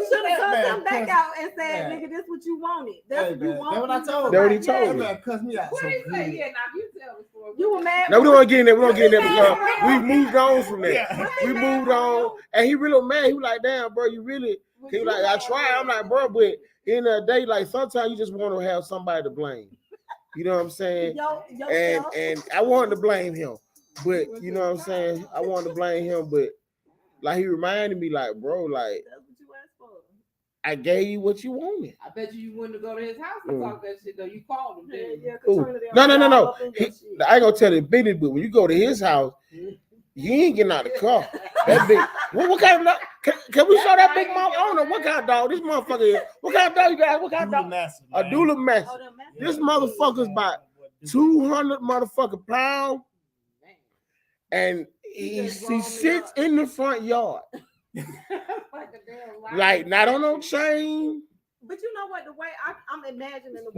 should have come back out and said, "Nigga, this what you wanted. That's what you wanted." That's what I told him. That's what he told me. Cuss me out. What did he say? Yeah, now you tell the story. You were mad. No, we don't want to get in there. We don't get in there because we moved on from that. Yeah. We moved on, and he really mad. He was like, "Damn, bro, you really." He was like, "I try." I'm like, "Bro, but in the day, like sometimes you just want to have somebody to blame." You know what I'm saying? And I wanted to blame him, but you know what I'm saying? I wanted to blame him, but like he reminded me, like, bro, like that's what you asked for. I gave you what you wanted. I bet you wouldn't go to his house and talk that shit though. You called him, didn't you? No. I ain't gonna tell the business, but when you go to his house, you ain't getting out of the car. That big. What kind of dog? Can we show that big mouth? I don't know what kind of dog this motherfucker is. What kind of dog you guys? What kind of dog? A doula mess. This motherfucker's about 200 motherfucking pounds, and he sits in the front yard, like not on no chain. But you know what? The way I'm imagining the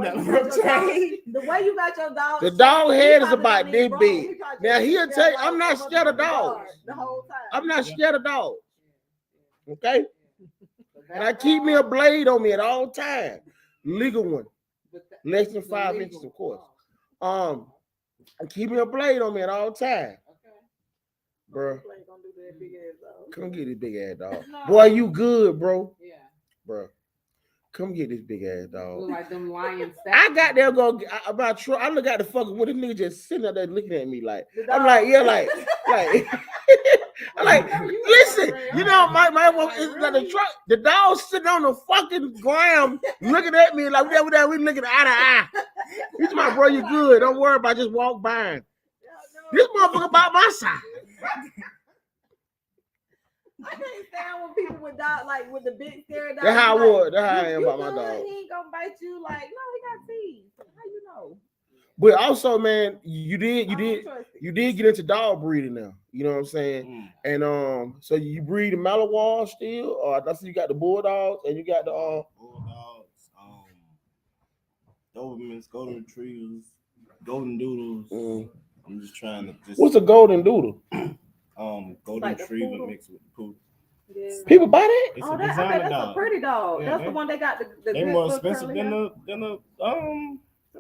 way you got your dog. The dog head is about this big. Now he'll tell you, I'm not scared of dogs. The whole time. I'm not scared of dogs. Okay? And I keep me a blade on me at all times. Legal one. Less than 5 inches, of course. I keep me a blade on me at all times. Bro. Come get this big ass dog. Boy, you good, bro. Yeah. Bro. Come get this big ass dog. Look like them lions. I got there go about Troy. I look at the fucking when the nigga just sitting up there looking at me like I'm like, yeah, like I'm like, listen, you know, my is like the truck, the dog sitting on the fucking ground looking at me like we looking eye to eye. He's my bro, you good. Don't worry about just walk by. This motherfucker about my side. I can't stand when people with dog like with the big scary dog. That's how I am about my dog. He ain't gonna bite you like no, he got teeth. How you know? But also, man, you did get into dog breeding now. You know what I'm saying? And so you breed the Malinois still, or I see you got the bulldogs and you got the bulldogs, Dobermans, golden retrievers, golden doodles. I'm just trying to What's a golden doodle? Golden like retriever mixed with poodle. Yeah. People buy that? It's Oh, a that's designer dog. a pretty dog. Yeah, That's the one they got the they good more little expensive curly than hair.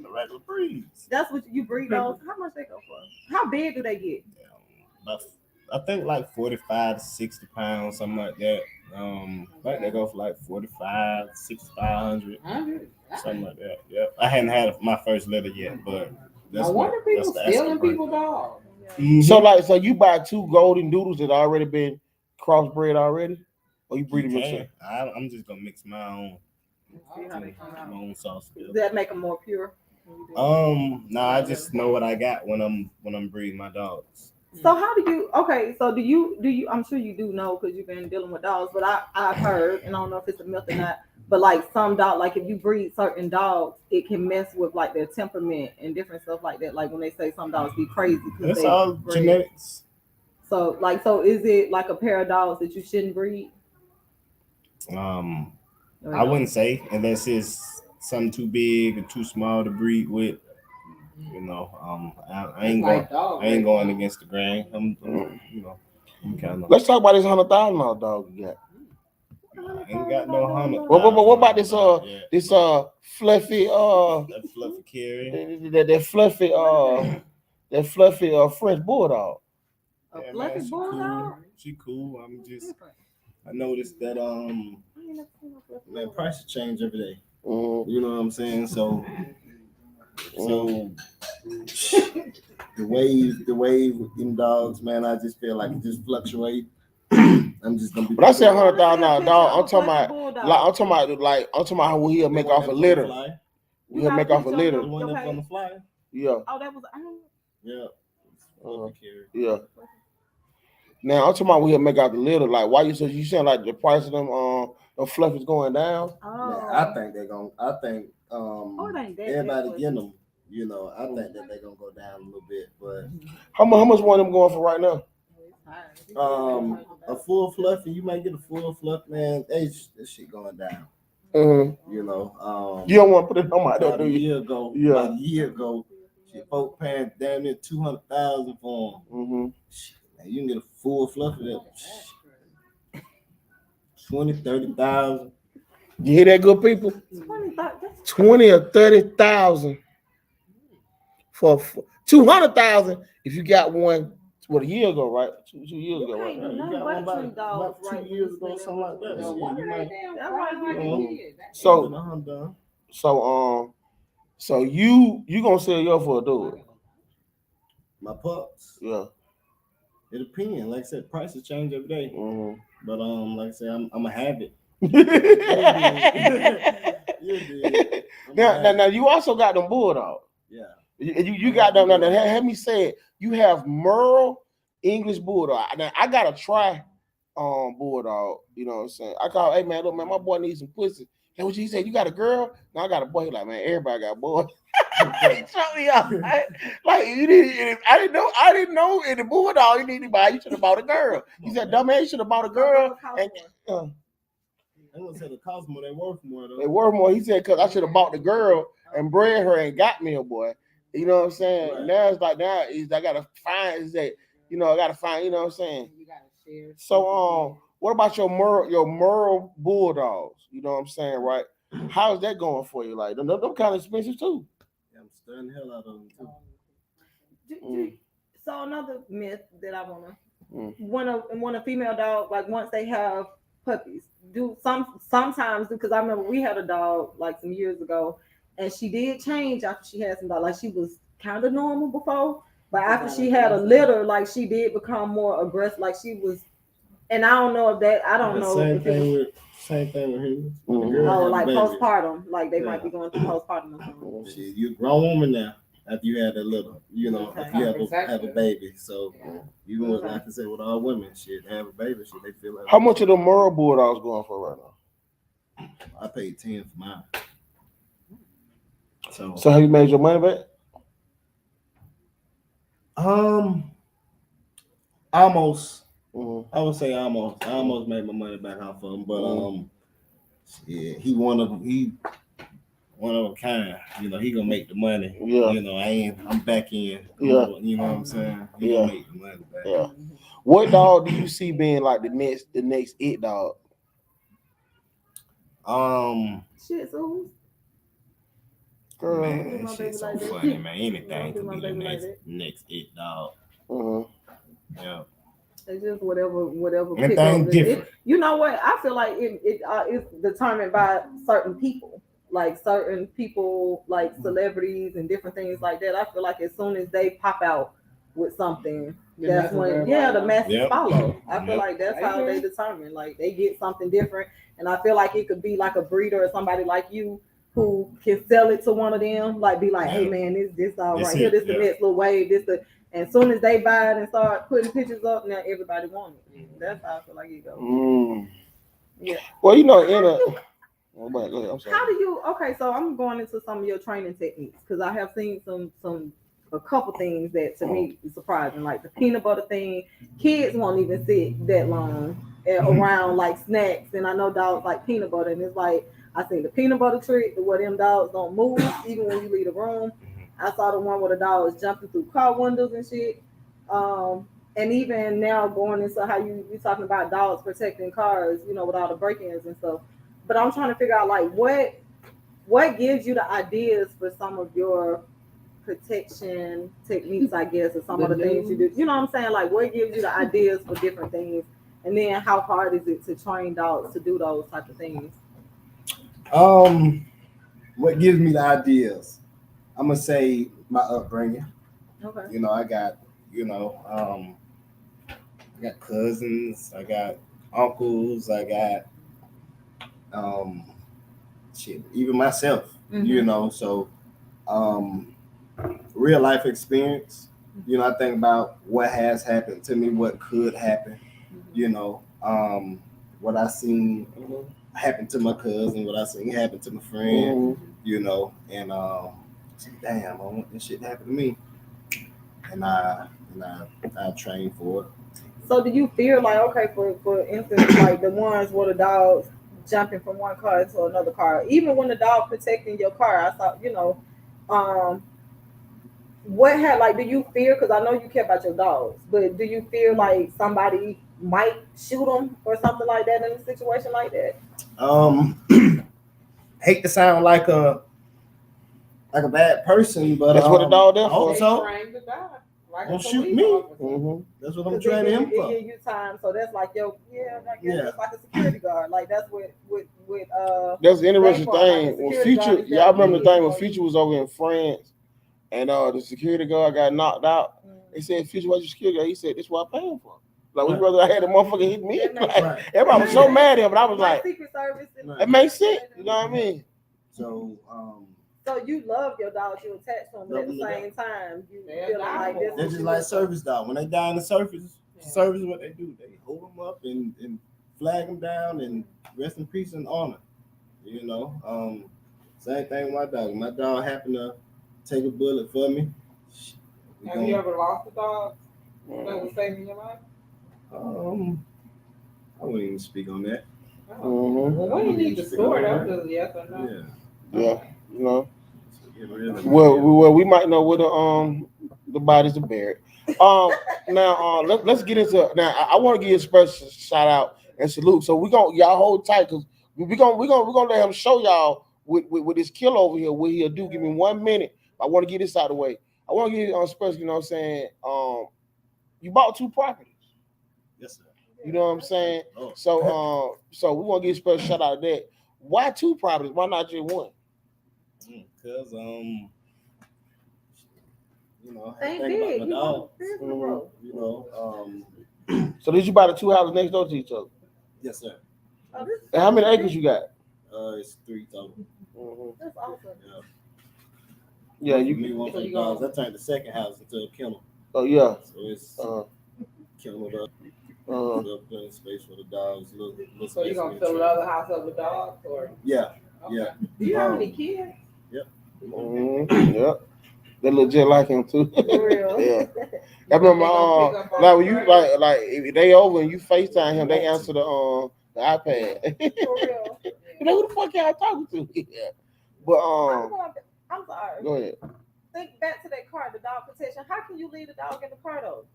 the regular breeds. That's what you breed those. How much they go for? How big do they get? I think like 45 to 60 pounds, something like that. Like they go for like 45, 6,500, something like that. Yeah, I hadn't had my first litter yet, but I wonder people stealing people's dogs. Mm-hmm. So you buy 2 golden doodles that already been crossbred already, or you breed them yourself? I'm just gonna mix my own. My own sauce. Does that make them more pure? No, I just know what I got when I'm breeding my dogs. So how do you? Okay, so do you? I'm sure you do know because you've been dealing with dogs. But I've heard, and I don't know if it's a myth or not. But like some dog, like if you breed certain dogs, it can mess with like their temperament and different stuff like that. Like when they say some dogs be crazy. It's all genetics. So is it like a pair of dogs that you shouldn't breed? I wouldn't say unless it's something too big or too small to breed with. You know, I ain't going against the grain. I'm kind of. Let's talk about this $100,000 dog you got. I ain't got no $100,000. What about this fluffy that fluffy carry? That fluffy French bulldog. A fluffy bulldog? She cool. I noticed that that prices change every day. You know what I'm saying? So the wave in dogs, man, I just feel like it just fluctuates. I'm just gonna be. But I said $100,000 dog. I'm talking about what he'll make off a litter. We'll make off a litter. The one that's on the flyer. Yeah. Oh, that was. Yeah. Yeah. Now I'm talking about we'll make out the litter. Like, why you saying like the price of them fluff is going down? Oh. I think they're gonna. I think it ain't that everybody bad. getting them. You know, I think that they're gonna go down a little bit. But How much one of them going for right now? a full fluff, and you might get a full fluff, man. This shit going down. Mm-hmm. You know, you don't want to put it on my about do a you? year ago. Yeah. About a year ago, shit, folk paying damn near $200,000 for them. Mm-hmm. Shit, man, you can get a full fluff of that. 20, 30,000. You hear that, good people? 20 or 30,000 for 200,000 if you got one. What, a year ago, right? Two years ago, right? You got one about 2 years ago, something like that. So you gonna sell yours for a $1? My pups. Yeah. It depends. Like I said, prices change every day. Mm-hmm. But like I said, I'm gonna have it. Now you also got them bulldogs. Yeah. You got them. Now have me say it. You have Merle English bulldog. Now I gotta try bulldog. You know what I'm saying? I call, hey man, look man, my boy needs some pussy. And what he said, you got a girl? No, I got a boy. He like, man, everybody got boys. He shut me up. Like you need. I didn't know in the bulldog you need to buy. You should have bought a girl. He said, dumbass, you should have bought a girl. And, I gonna say the cost more. They worth more though. They worth more. He said, cause I should have bought the girl and bred her and got me a boy. You know what I'm saying? Right. Now it's like I gotta find. Is that I gotta find. You know what I'm saying? You gotta share. So what about your Merle bulldogs? You know what I'm saying, right? How's that going for you? Like them kind of expensive too. Yeah, I'm stirring the hell out of them too. So another myth that I wanna when a female dog, like once they have puppies, sometimes because I remember we had a dog like some years ago, and she did change after she had some dog. Like she was kind of normal before, but after she had a litter, like she did become more aggressive. Like she was, and I don't know if that. I don't know. Same thing with him. Oh, like postpartum, like they might be going through postpartum or something. Shit, you're a grown woman now. After you had a little, after you have a baby, so you know, like I said, with all women, shit, have a baby, shit, they feel like. How much of the Merle bulldogs going for right now? I paid 10 for mine. So have you made your money back? Almost. Mm-hmm. I would say almost. I almost made my money back off of him, but yeah, he one of a kind. He gonna make the money. Yeah. I'm back in. Yeah. You know what I'm saying? He gonna make the money back. Yeah. What dog do you see being like the next it dog? Shih Tzus. Girl, man, that shit's so funny, man. Anything could be the next it dog. Mm-hmm. Yeah. It's just whatever. Anything different. You know what? I feel like it is determined by certain people. Like certain people, like celebrities and different things like that. I feel like as soon as they pop out with something, that's when the masses follow. I feel like that's how they determine. Like they get something different, and I feel like it could be like a breeder or somebody like you who can sell it to one of them. Like be like, hey man, this dog right here, this the next little wave, and as soon as they buy it and start putting pictures up, now everybody wants it. That's how I feel like it goes. Yeah. Well, how do you? Okay, so I'm going into some of your training techniques because I have seen a couple things that to me is surprising, like the peanut butter thing. Kids won't even sit that long around like snacks, and I know dogs like peanut butter, and it's like I seen the peanut butter trick where them dogs don't move even when you leave the room. I saw the one where the dog was jumping through car windows and shit. And even now going into how you talking about dogs protecting cars, with all the break-ins and stuff. But I'm trying to figure out like what gives you the ideas for some of your protection techniques, I guess, or some of the things you do. You know what I'm saying? Like what gives you the ideas for different things, and then how hard is it to train dogs to do those type of things? What gives me the ideas? I'm gonna say my upbringing. Okay. I got I got cousins, I got uncles, I got even myself. You know, so real life experience. You know, I think about what has happened to me, what could happen. You know, what I seen happen to my cousin, what I seen happen to my friend. You know, and damn, I want this shit to happen to me, and I train for it. So do you feel like, okay, for instance, like the ones where the dogs jumping from one car into another car, even when the dog protecting your car, I thought, you know, what had, like, do you fear, because I know you care about your dogs, but do you feel like somebody might shoot them or something like that in a situation like that? Hate to sound like a bad person, but that's what the dog there for. Also, Like don't shoot me. That's what I'm training him for. They give you time, so that's like your it's like a security guard. Like that's what that's the interesting thing. Like when Future, y'all remember the thing when Future was over in France and the security guard got knocked out. They said, Future, what's your security guard? He said, this is what I'm paying for. Like, would you rather I had a motherfucker hit me? Like, everybody was so mad at him, but I was like, Secret Service. It makes sense. You know what I mean? So, so you love your dogs, you attached to them, but at the same time, you feel like this. They're just like service dog. When they die in the service, what they do, they hold them up and flag them down and rest in peace and honor. You know, same thing with my dog. My dog happened to take a bullet for me. Have you ever lost a dog that was saving your life? I wouldn't even speak on that. Well, when you need the score, that's just yes or no. Yeah, you know. Well, we might know where the bodies are buried. Now let's get into now. I want to give you a special shout out and salute. So y'all hold tight because we're gonna let him show y'all with this kill over here what he'll do. Give me 1 minute. I want to get this out of the way. I want to get it on special. You know what I'm saying? You bought 2 properties. Yes, sir. You know what I'm saying? Oh. So we want to give a special shout out of that. Why 2 properties? Why not just 1? Because you know, Ain't think big. about my dog. You know, So did you buy the 2 houses next door to each other? yes, sir. And how many acres you got? It's 3 total. That's awesome. Yeah, you me one for the dogs. I turned the second house into a kennel. Oh yeah. So it's kenneled up. Plenty of space for the dogs. Little So you gonna fill the other house up with dogs, or? Yeah. Okay. Yeah. Do you have any kids? Yep. Yep. They look just like him too. For real. Yeah. I remember like when you like if they over and you FaceTime him, they answer the iPad. For real. You know who the fuck y'all talking to? Yeah. But I'm sorry. go ahead. Think back to that car, the dog protection. How can you leave the dog in the car though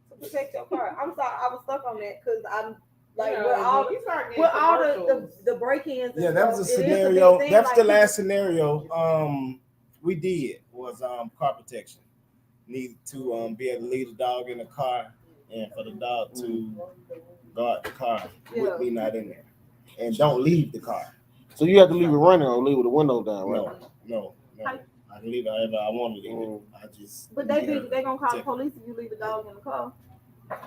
to protect your car? I'm sorry, I was stuck on that because I'm like with all the break-ins. Yeah, that was a scenario. That's the last scenario. We did was car protection. Needed to be able to leave the dog in the car and for the dog to guard the car with me not in there. And don't leave the car. So you have to leave it running or leave with the window down, right? No. I can leave it however I want to leave it. I just. But they gonna call the police if you leave the dog in the car.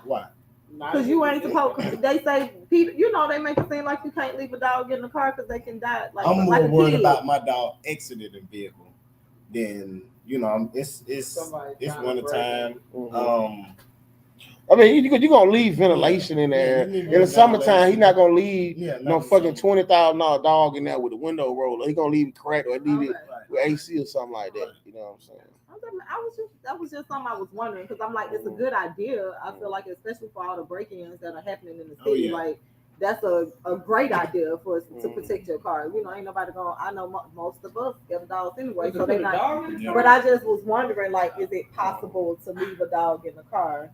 Why? Because you ain't supposed. They say people, you know, they make it seem like you can't leave a dog in the car because they can die. Like I'm more like worried about my dog exiting the vehicle than it's winter time. I mean, you're gonna leave ventilation in there. In the summertime, he's not gonna leave no fucking $20,000 dog in there with a window roller. He's gonna leave it cracked or leave it with AC or something like that. You know what I'm saying? That was just something I was wondering because I'm like, it's a good idea. I feel like, especially for all the break-ins that are happening in the city, like that's a great idea for us to protect your car. You know, ain't nobody going. I know most of us get dogs anyway, so they not. But I just was wondering, like, is it possible to leave a dog in the car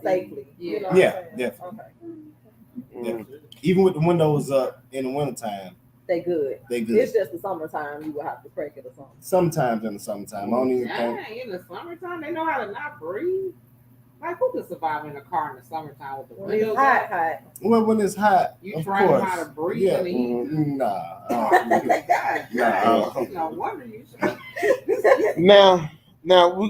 safely? You know definitely. Okay. Definitely. Even with the windows up in the wintertime. They good. It's just the summertime you will have to crack it or something. Sometimes in the summertime. I don't even think. In the summertime, they know how to not breathe. Like, who can survive in a car in the summertime with the windows it's hot? Well, when it's hot, you of trying course. how to breathe in the heat. No wonder you should. Now we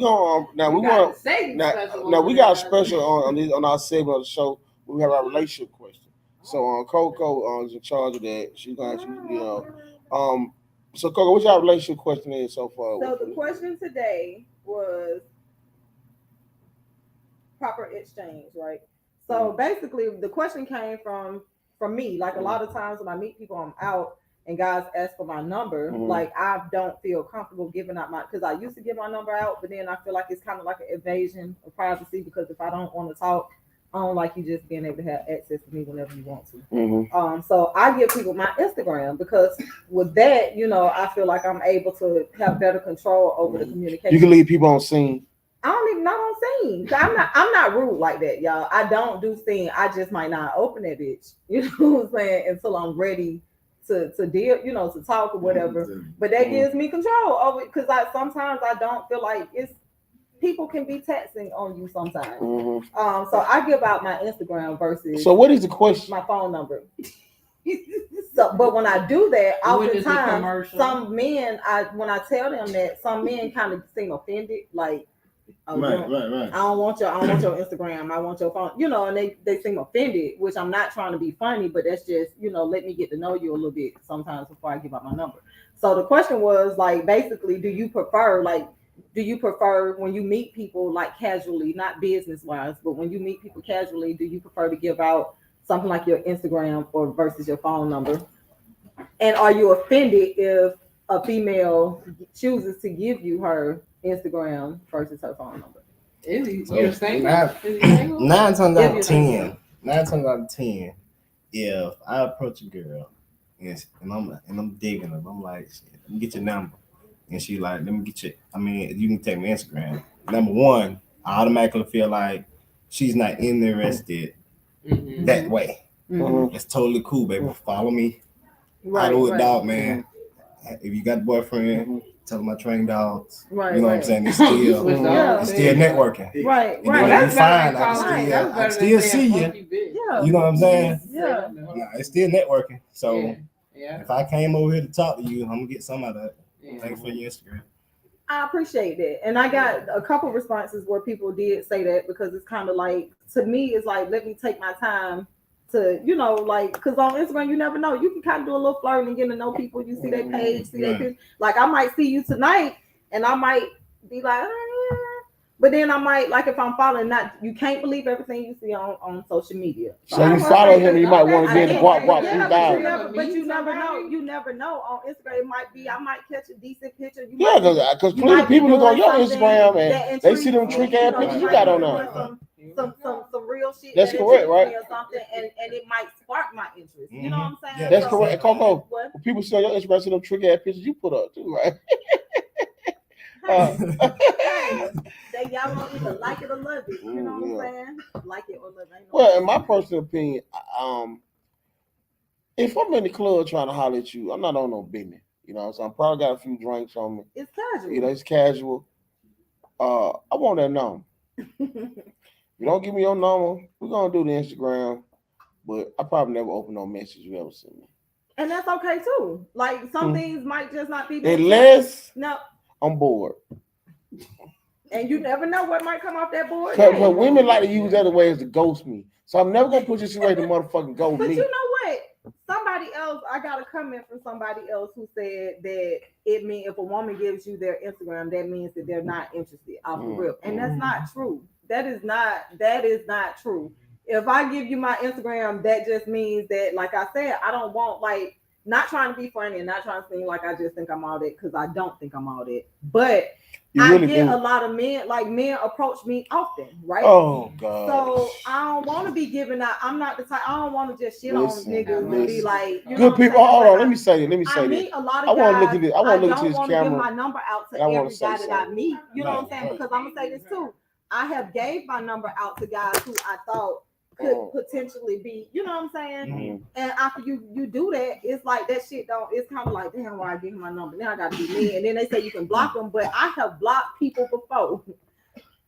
got a special on our segment of the show. We have our relationship question. So Coco is in charge of that. She's gonna So, Coco, what's your relationship question is so far? So the question today was proper exchange, right? So basically, the question came from me. Like a lot of times when I meet people, I'm out and guys ask for my number. Like I don't feel comfortable giving out because I used to give my number out, but then I feel like it's kind of like an invasion of privacy because if I don't want to talk, I don't like you just being able to have access to me whenever you want to. So I give people my Instagram because with that, I feel like I'm able to have better control over the communication. You can leave people on scene. I don't even know on scene. I'm not rude like that, y'all. I don't do scene. I just might not open that bitch. You know what I'm saying? Until I'm ready to deal, to talk or whatever. But that gives me control over it because sometimes I don't feel like people can be texting on you sometimes. So I give out my Instagram versus. So what is the question? My phone number. So, but when I do that, oftentimes some men, when I tell them that, some men kind of seem offended, like. Oh, right. I don't want your Instagram. I want your phone. And they seem offended, which I'm not trying to be funny, but that's just, let me get to know you a little bit sometimes before I give out my number. So the question was like, basically, do you prefer when you meet people like casually, not business wise, but when you meet people casually, do you prefer to give out something like your Instagram or versus your phone number? And are you offended if a female chooses to give you her Instagram versus her phone number? Is he single? 9 times out of 10, if I approach a girl and I'm digging her, I'm like, let me get your number, and she like, let me get you can take my Instagram. Number one, I automatically feel like she's not interested that way. It's totally cool, baby. Follow me. Follow it, dog, man. If you got a boyfriend, tell them I train dogs. Right. You know what I'm saying? It's still networking. Right. And then when you find, I still see you. Yeah. You know what I'm saying? Yeah. Nah, it's still networking. So if I came over here to talk to you, I'm gonna get some out of it. Thanks for your Instagram. I appreciate that. And I got a couple responses where people did say that because it's kind of like, to me, it's like, let me take my time to, because on Instagram, you never know. You can kind of do a little flirting and get to know people. You see their page, see their picture. Like, I might see you tonight, and I might be like, but then I might, like, if I'm following, you can't believe everything you see on social media. So you follow him, you might want to get in the guap 3,000. But you never know. You never know. On Instagram, it might be, I might catch a decent picture. Because plenty of people look on your Instagram and they see them trick ass pictures you got on there. Some real shit. That's correct, right? Or something, and it might spark my interest. You know what I'm saying? Yeah, that's correct. Coco, when people see on your Instagram, see them trick ass pictures you put up too, right? Y'all won't either like it or love it. You know what I'm saying? Like it or love it. Well, in my personal opinion, if I'm in the club trying to holler at you, I'm not on no business. So I'm probably got a few drinks on me. It's casual. It's casual. I want that number. You don't give me your number, we're gonna do the Instagram, but I probably never open no message you ever send me. And that's okay too. Like some things might just not be unless I'm bored. And you never know what might come off that board. Because women like to use other ways to ghost me. So I'm never gonna put you away to motherfucking ghost me. But you know what? Somebody else, I got a comment from somebody else who said that it means if a woman gives you their Instagram, that means that they're not interested off the rip. And that's not true. That is not true. If I give you my Instagram, that just means that, like I said, I don't want, like, not trying to be funny and not trying to seem like I just think I'm all that, because I don't think I'm all that. But I get a lot of men, like men approach me often, right? Oh God. So I don't want to be giving out. I'm not the type. I don't want to just shit on niggas and be like, good people. Hold on, let me say this. I meet a lot of guys. I want to look at this. I want to look at this camera. I don't want to give my number out to every guy that I meet. You know what I'm saying? Because I'm gonna say this too. I have gave my number out to guys who I thought could potentially be, you know what I'm saying? Mm-hmm. And after you do that, it's like that shit don't, it's kind of like, damn, why I give him my number? Now I gotta be me. And then they say you can block them, but I have blocked people before.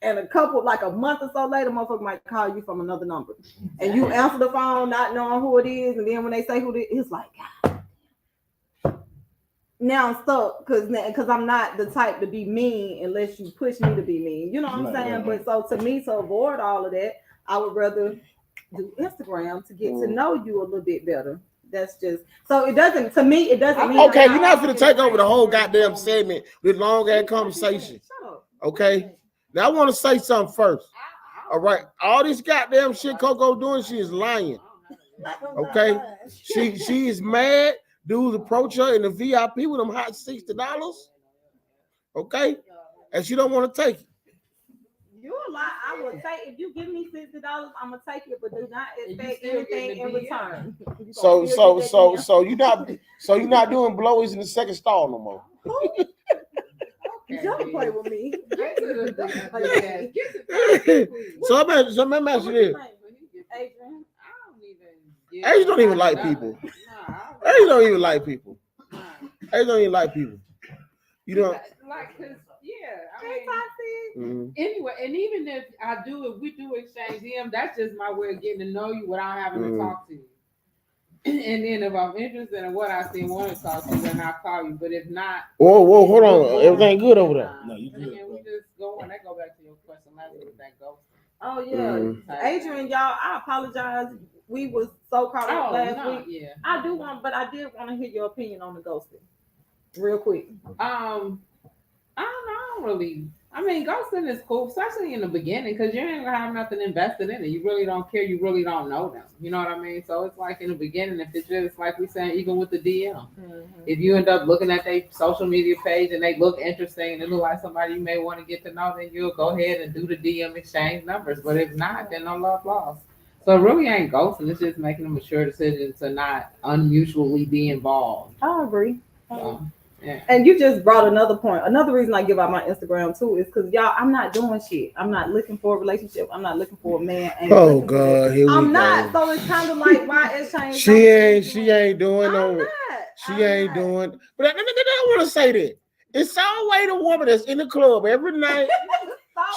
And a couple, like a month or so later, motherfucker might call you from another number. And you answer the phone not knowing who it is, and then when they say who it is, it's like, God. Now I'm stuck because I'm not the type to be mean unless you push me to be mean. You know what I'm saying? But so to me, to avoid all of that, I would rather do Instagram to get to know you a little bit better. That's just so it doesn't to me. It doesn't mean Okay, you're not finna take over the whole goddamn segment with long ass conversation. Shut up. Okay, now I want to say something first. All right, all this goddamn shit Coco doing, she is lying. Okay, she is mad. Dudes approach her in the VIP with them hot $60. Okay, and she don't want to take it. You a lie. I will take if you give me $60, I'm gonna take it, but do not expect anything in return. So you're not doing blowies in the second stall no more. Don't play with me. So let me ask you this. Adrian don't even like people. Adrian don't even like people. Adrian don't even like people. You know. Like, cause I mean, anyway, and even if we do exchange DM, that's just my way of getting to know you without having to talk to you. And then if I'm interested in what I see and want to talk to you, then I'll call you. But if not, whoa, hold on, everything good over there? No, you good. we just go on. That go back to your question last week with that ghost. Oh yeah, Adrian, y'all, I apologize. We was so caught up last week. Yeah, I did want to hear your opinion on the ghosting, real quick. I don't really. I mean, ghosting is cool, especially in the beginning, because you ain't gonna have nothing invested in it. You really don't care. You really don't know them. You know what I mean? So it's like in the beginning, if it's just like we saying, even with the DM, if you end up looking at their social media page and they look interesting and it look like somebody you may want to get to know, then you'll go ahead and do the DM exchange numbers. But if not, then no love lost. So it really ain't ghosting. It's just making a mature decision to not unusually be involved. I agree. So, yeah. And you just brought another point. Another reason I give out my Instagram too is because y'all, I'm not doing shit. I'm not looking for a relationship. I'm not looking for a man. Oh God, here we I'm go. not. So it's kind of like why it's changed. She ain't doing no. She I'm ain't not. doing. But I want to say that it's always the woman that's in the club every night.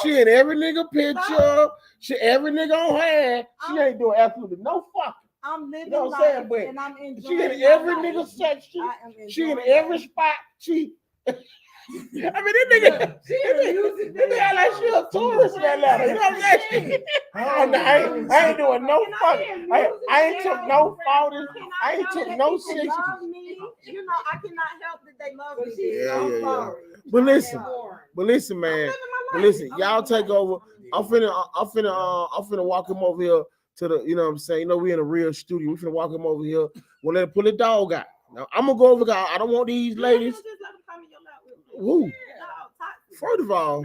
She in every nigga picture. She every nigga on her ass. She ain't doing absolutely no fucking. I'm living You know what I'm saying? But and I'm enjoying. she in every my life. nigga section. She in enjoying every spot. She. I mean, this nigga act like she a tourist in Atlanta. You know what I'm saying? I ain't doing no fucking. I ain't took no photos. I ain't took no People pictures. love me. You know, I cannot help that they love me. Yeah. Sorry. But listen, man. But listen, y'all take over. I'm finna walk him over here to the. You know what I'm saying? You know we in a real studio. We finna walk him over here. We'll let him pull the dog out. Now I'm gonna go over. I don't want these ladies. Woo. First of all,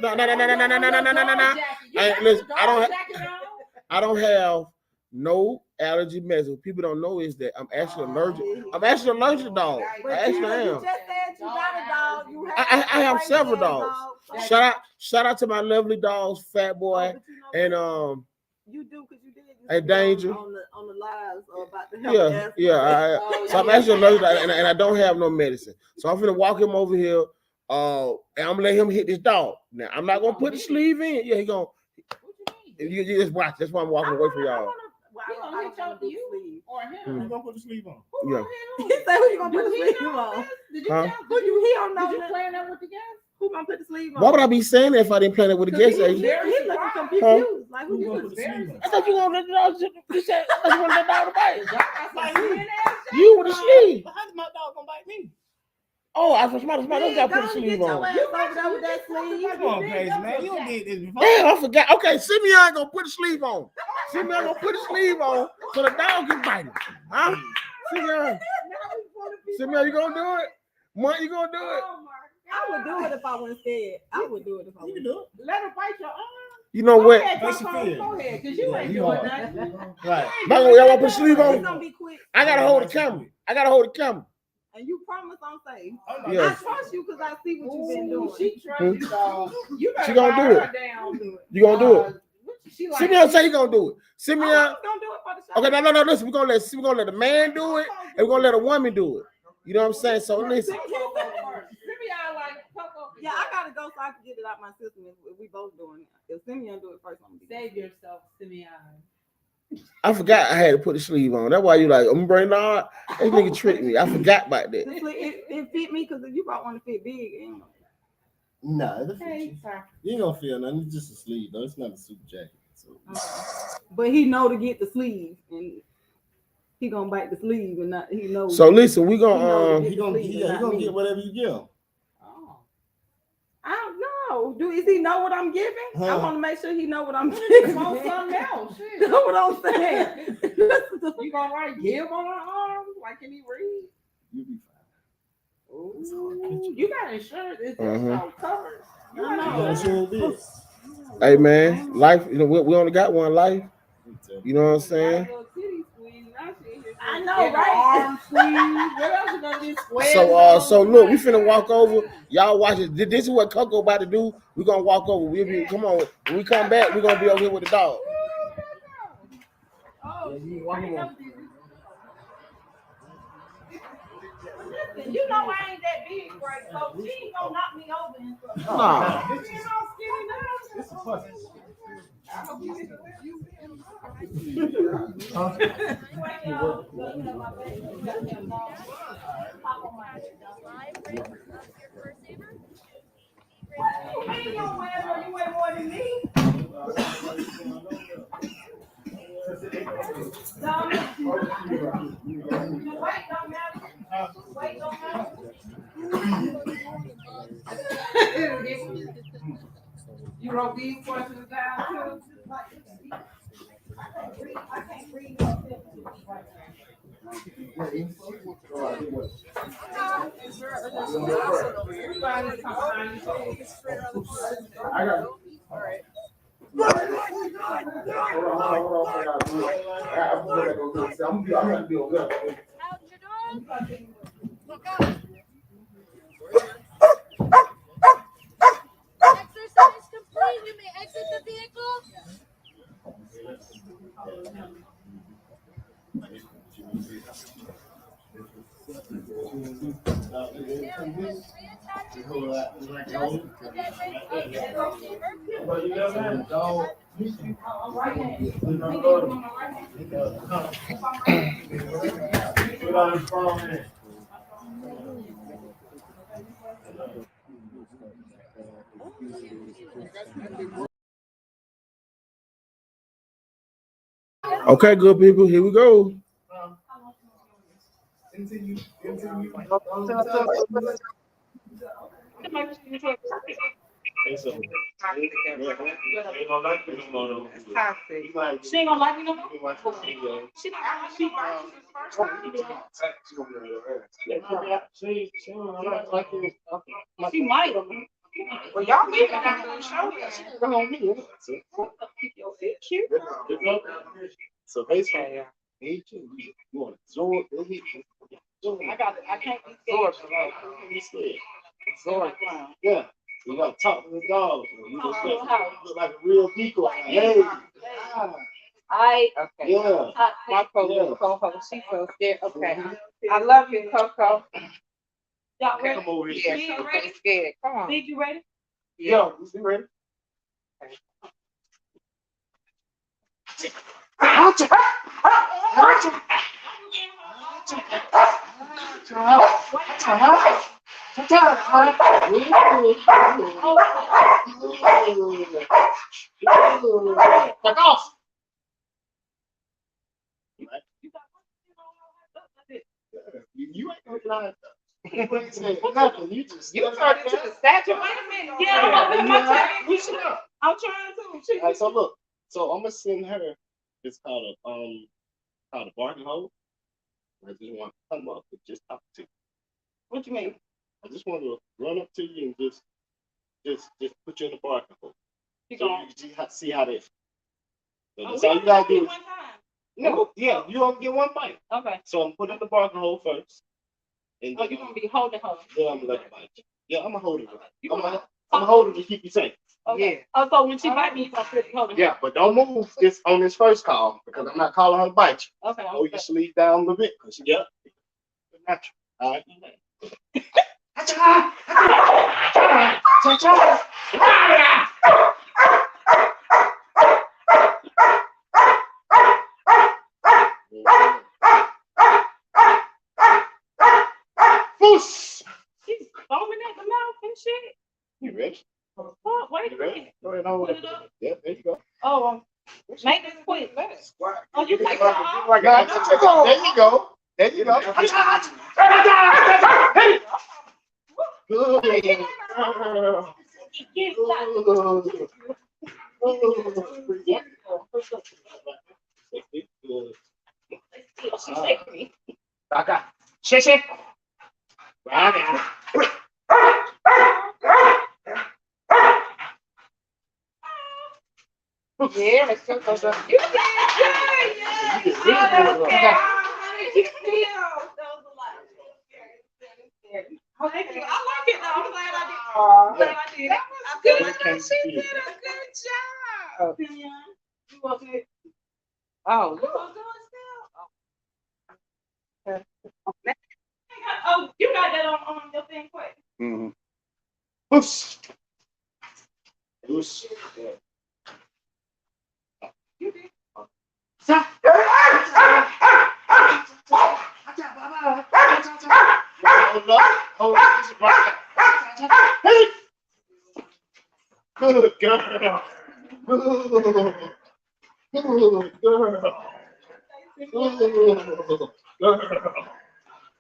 no. Hey, listen, I don't have no allergy medicine. People don't know is that I'm actually allergic. I'm actually allergic to dogs. I actually am. You just said you got a dog. You I have several dogs. Shout out to my lovely dogs, Fat Boy and You do because you did. And Danger. On the lives about the health. So I'm actually allergic, and I don't have no medicine. So I'm gonna walk him over here. And I'm gonna let him hit this dog. Now I'm not gonna put the sleeve in. Yeah, he gonna. You just watch. That's why I'm walking away from y'all. He gonna hit you or him? You gonna put the sleeve on? Yeah. He said, "Who you gonna put the sleeve on?" Did you tell? Who you? He don't know. Did you plan that with the guest? Who gonna put the sleeve on? Why would I be saying that if I didn't plan it with the guest? He looking confused. Like who you gonna put put the sleeve on? I thought you gonna let the dog. You said I want that dog to bite. You with the sleeve. How's my dog gonna bite me? Oh, I was somebody else got to put the sleeve on. You over there with that sleeve? Come on, crazy man. You don't did this before. Damn, I forgot. Okay, Simeon gonna put the sleeve on. Simeon gonna put the sleeve on so the dog can bite him. Huh? Simeon, you gonna do it? Mark, you gonna do it? I would do it if I wasn't scared. I would do it if I You was. can do it. Let her bite your arm. You know what? Go ahead, because you ain't doing nothing. Right. Y'all want to put the sleeve It's on? gonna be quick. I gotta hold the camera. And you promise on safe. Yeah. I trust you because I see what you've been doing. She trusts you, dog. You She gonna do it. You gonna do it? Simeon say he gonna do it. Simeon. I'm gonna do it for the show. Okay, no. Listen, we're gonna let a man do it, and we're gonna let a woman do it. You know what I'm saying? So listen. Yeah, I gotta go so I can get it out my system. If we both doing it, if Simeon do it first, I'm gonna Save yourself, Simeon. I forgot I had to put the sleeve on. That's why you like, I'm bringing on. This nigga tricked me. I forgot about that. It fit me because you brought one to fit big. Nah, it'll fit you. You ain't gonna feel nothing. It's just a sleeve, though. It's not a super jacket. So. But he know to get the sleeve. And he gonna bite the sleeve and not he knows. So listen, we He gonna gonna get whatever you give. Oh. I don't know. Is he know what I'm giving? I Huh. want to make sure he know what I'm Come giving. on, something else. Shit. You know what I'm saying? You gonna write give on her arm? Like, can he read? You be Ooh, you got insurance. It's covered. I know. fine. hey man, life, you know, we only got one life. You know what I'm saying? I know, right? Arm squeeze. What else you gonna do? So look, we finna walk over. Y'all watch it. This is what Coco about to do. We gonna walk over. We'll be come on. When we come back, we gonna be over here with the dog. You know I ain't that big, right? So she ain't gonna knock me over and stuff. Nah. You weigh more than me. You wrote these questions down too? I can't read. Exercise complete. We may exit the vehicle. Okay, good people. Here we go. It's toxic. She ain't gonna like me no more. She might. Well, y'all leave it after the show. So basically, you want to absorb the heat. I can't be scared. Yeah. You gotta talk to the dog. You just look like a real decoy. Hey. Okay. Yeah. My Coco, she so scared. Okay. I love you, Coco. Y'all ready? Come over here. Yeah, I'm really scared. Come on. Think you ready? Yeah, you ready? Back off. You ain't gonna lie. You ain't saying nothing. You just You turned into the statue. Wait a minute. I'm trying to. Alright, so look. So I'm gonna send her. It's called a barking hole. I just want to come up and just talk to you. What you mean? I just want to run up to you and just put you in the barking hole. So you can see how that. So that's all you gotta do. No, yeah, you only get one bite. Okay. So I'm putting in the barking hole first. And Oh, you're gonna be holding her. Yeah, I'm gonna let her bite you. Yeah, I'm gonna hold her. I'm gonna hold her to keep you safe. Okay. Yeah. Oh, so when she bite me, you gonna put hold her. Yeah, but don't move this on this first call because I'm not calling her to bite you. Okay. Hold your sleeve down a little bit because yeah, natural. All right. She's foaming at the mouth and shit. You ready? Oh, wait a minute. Go ahead, hold it up. Yeah, there you go. Oh, Make this quick. Oh, you take There you go. There you go. Shit. Yeah, let's go. You did. Yeah. I like it though. I'm glad I did. That was good. She did a good job. You want it? Oh, you want to do it still? Oh, you got that on your thing quick. Mm-hmm. Whoosh. Whoosh. You did. Hold up. Good girl. Good girl.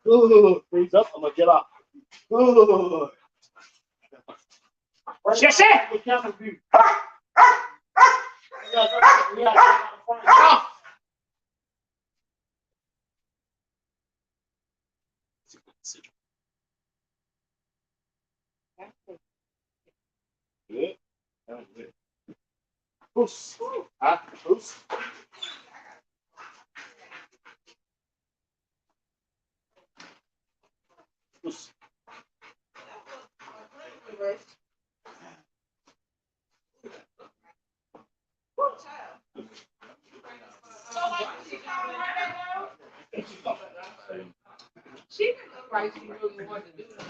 Good. Freeze up. I'm gonna get up. Good. Shit. Good. That was good. Oops. Oops. Oops. She didn't look like she really wanted to do that.